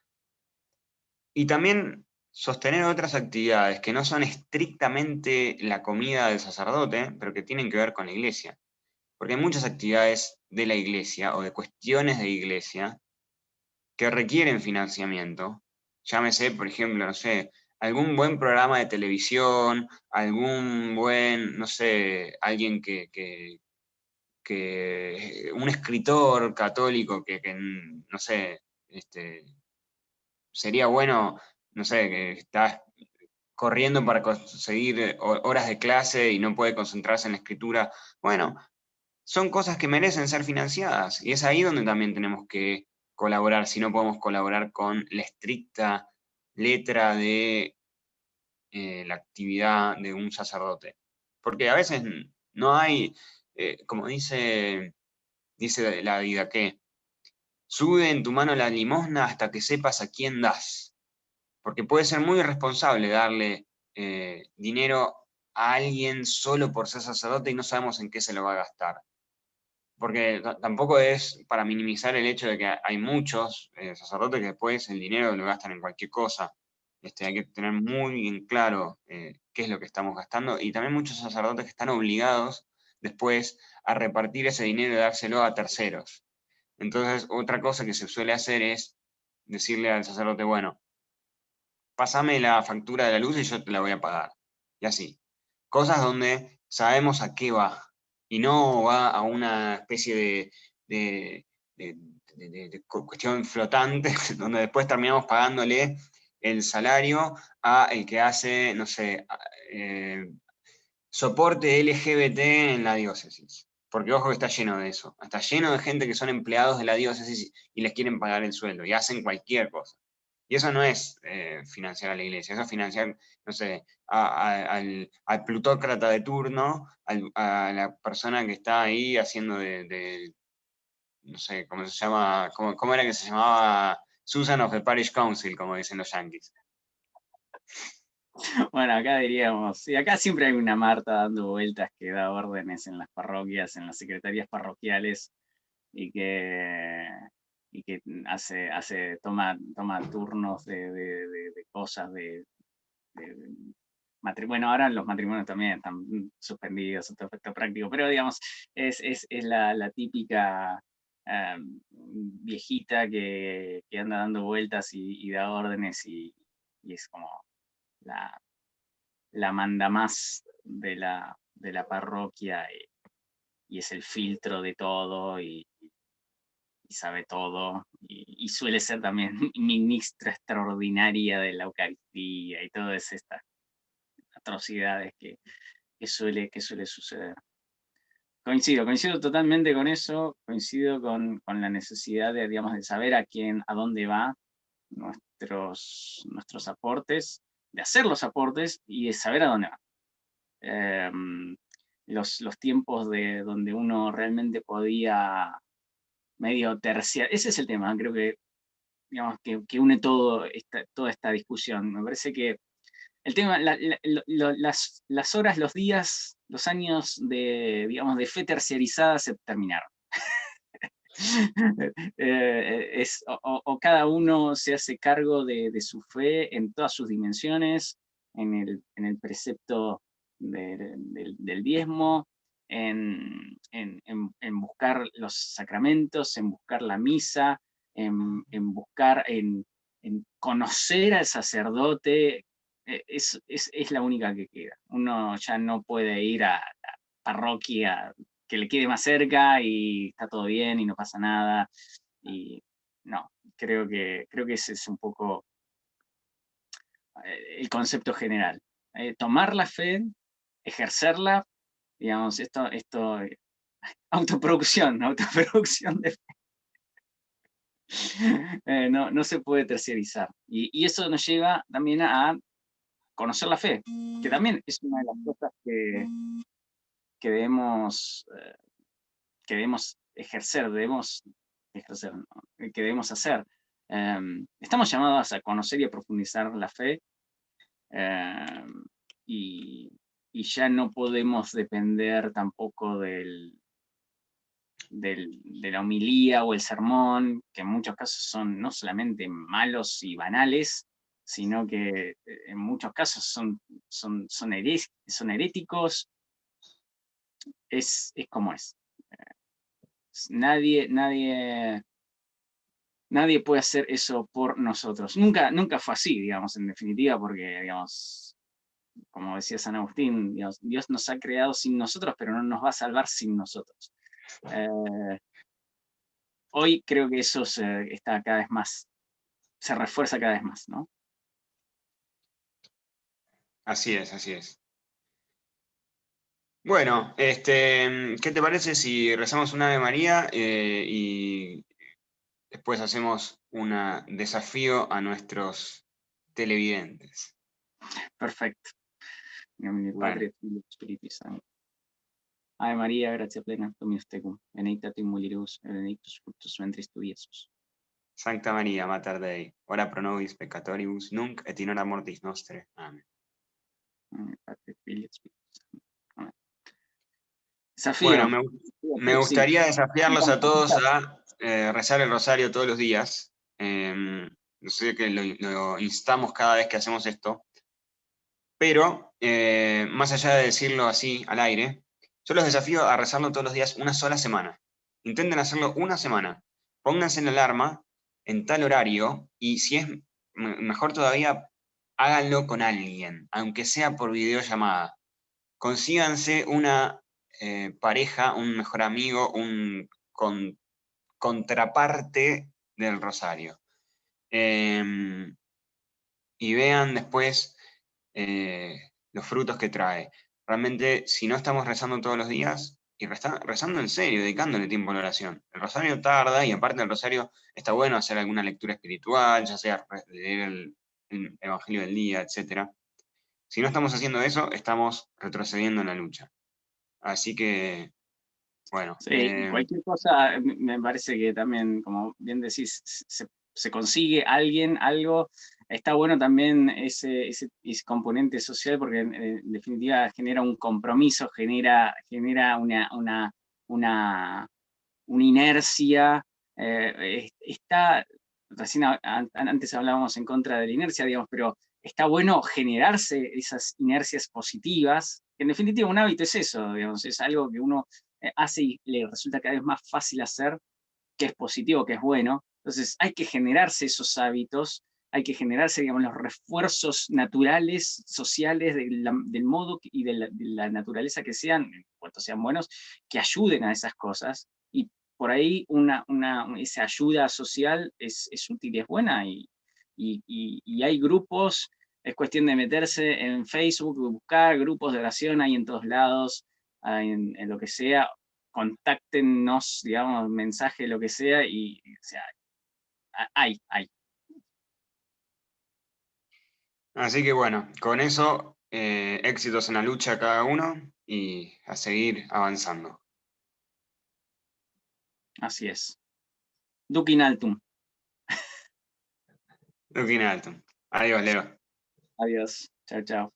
y también sostener otras actividades que no son estrictamente la comida del sacerdote, pero que tienen que ver con la iglesia. Porque hay muchas actividades de la iglesia o de cuestiones de iglesia que requieren financiamiento. Llámese, por ejemplo, no sé, algún buen programa de televisión, algún buen, no sé, alguien un escritor católico no sé, sería bueno, no sé, que está corriendo para conseguir horas de clase y no puede concentrarse en la escritura. Bueno, son cosas que merecen ser financiadas y es ahí donde también tenemos que colaborar, si no podemos colaborar con la estricta letra de la actividad de un sacerdote. Porque a veces no hay, como dice la vida, que sube en tu mano la limosna hasta que sepas a quién das. Porque puede ser muy irresponsable darle dinero a alguien solo por ser sacerdote y no sabemos en qué se lo va a gastar. Porque tampoco es para minimizar el hecho de que hay muchos sacerdotes que después el dinero lo gastan en cualquier cosa. Hay que tener muy en claro qué es lo que estamos gastando, y también muchos sacerdotes que están obligados después a repartir ese dinero y dárselo a terceros. Entonces, otra cosa que se suele hacer es decirle al sacerdote, bueno, pásame la factura de la luz y yo te la voy a pagar. Y así. Cosas donde sabemos a qué va y no va a una especie de, de- de cuestión flotante donde después terminamos pagándole el salario a el que hace, no sé, soporte LGBT en la diócesis. Porque ojo que está lleno de eso. Está lleno de gente que son empleados de la diócesis y les quieren pagar el sueldo y hacen cualquier cosa. Y eso no es financiar a la iglesia, eso es financiar, no sé, al plutócrata de turno, a la persona que está ahí haciendo no sé, ¿cómo se llama? ¿Cómo era que se llamaba? Susan of the Parish Council, como dicen los yankees. Bueno, acá diríamos, y acá siempre hay una Marta dando vueltas que da órdenes en las parroquias, en las secretarías parroquiales, y que, y que toma turnos de cosas bueno, ahora los matrimonios también están suspendidos, otro efecto práctico, pero digamos, es la típica viejita que anda dando vueltas y da órdenes y es como la, la mandamás de la parroquia y es el filtro de todo y sabe todo y suele ser también ministra extraordinaria de la Eucaristía y todas estas atrocidades que suele suceder. Coincido totalmente con eso, coincido con la necesidad digamos, de saber a dónde va nuestros aportes, de hacer los aportes y de saber a dónde va. Los tiempos donde uno realmente podía medio terciar, ese es el tema, creo que, digamos, que une toda esta discusión. Me parece que el tema, las horas, los días, los años digamos, de fe terciarizada se terminaron. O cada uno se hace cargo de su fe en todas sus dimensiones, en el precepto del diezmo, en buscar los sacramentos, en buscar la misa, en buscar, en conocer al sacerdote. Es la única que queda. Uno ya no puede ir a la parroquia que le quede más cerca y está todo bien y no pasa nada. Y no, creo que ese es un poco el concepto general. Tomar la fe, ejercerla digamos, esto autoproducción de no se puede terciarizar. Y eso nos lleva también a conocer la fe, que también es una de las cosas que debemos ejercer, ¿no? Que debemos hacer. Estamos llamados a conocer y a profundizar la fe, y ya no podemos depender tampoco de la homilía o el sermón, que en muchos casos son no solamente malos y banales, sino que en muchos casos son heréticos. Es como es. Nadie puede hacer eso por nosotros. Nunca fue así, digamos, en definitiva, porque, digamos, como decía San Agustín, Dios nos ha creado sin nosotros, pero no nos va a salvar sin nosotros. Hoy creo que eso está cada vez más, se refuerza cada vez más, ¿no? Así es, así es. Bueno, ¿qué te parece si rezamos un Ave María y después hacemos un desafío a nuestros televidentes? Perfecto. En nomine Bueno, Padre, Filio, Spiritus Sancto. Ave María, gracia plena, Dominus tecum, benedicta tu in mulieribus, et benedictus fructus ventris tui, Iesus. Sancta María, Mater Dei, ora pro nobis peccatoribus, nunc et in hora mortis nostre. Amén. Padre, Filio, Spiritus Sancto. Amén. Desafío. Bueno, me Sí. gustaría desafiarlos a todos a rezar el rosario todos los días. Yo sé que lo instamos cada vez que hacemos esto, pero más allá de decirlo así al aire, yo los desafío a rezarlo todos los días una sola semana. Intenten hacerlo una semana. Pónganse en alarma en tal horario y si es mejor todavía, háganlo con alguien, aunque sea por videollamada. Consíganse una pareja, un mejor amigo, contraparte del rosario. Y vean después los frutos que trae. Realmente, si no estamos rezando todos los días, y rezando en serio, dedicándole tiempo a la oración. El rosario tarda, y aparte del rosario está bueno hacer alguna lectura espiritual, ya sea leer el Evangelio del día, etc. Si no estamos haciendo eso, estamos retrocediendo en la lucha. Así que, bueno. Sí, cualquier cosa me parece que también, como bien decís, se consigue alguien, algo. Está bueno también ese componente social porque en definitiva genera un compromiso, genera una inercia. Recién antes hablábamos en contra de la inercia, digamos, pero está bueno generarse esas inercias positivas. En definitiva, un hábito es eso, digamos, es algo que uno hace y le resulta cada vez más fácil hacer, que es positivo, que es bueno. Entonces hay que generarse esos hábitos, hay que generarse, digamos, los refuerzos naturales, sociales, del modo y de la naturaleza que sean, en cuanto sean buenos, que ayuden a esas cosas. Y por ahí esa ayuda social es útil y es buena. Y hay grupos, es cuestión de meterse en Facebook, buscar grupos de oración, hay en todos lados, hay en lo que sea, contáctenos, digamos, mensaje, lo que sea, y o sea, hay. Así que bueno, con eso, éxitos en la lucha cada uno y a seguir avanzando. Así es. Duc in altum. Looking Alton. Adiós, Leo. Adiós. Chao, chao.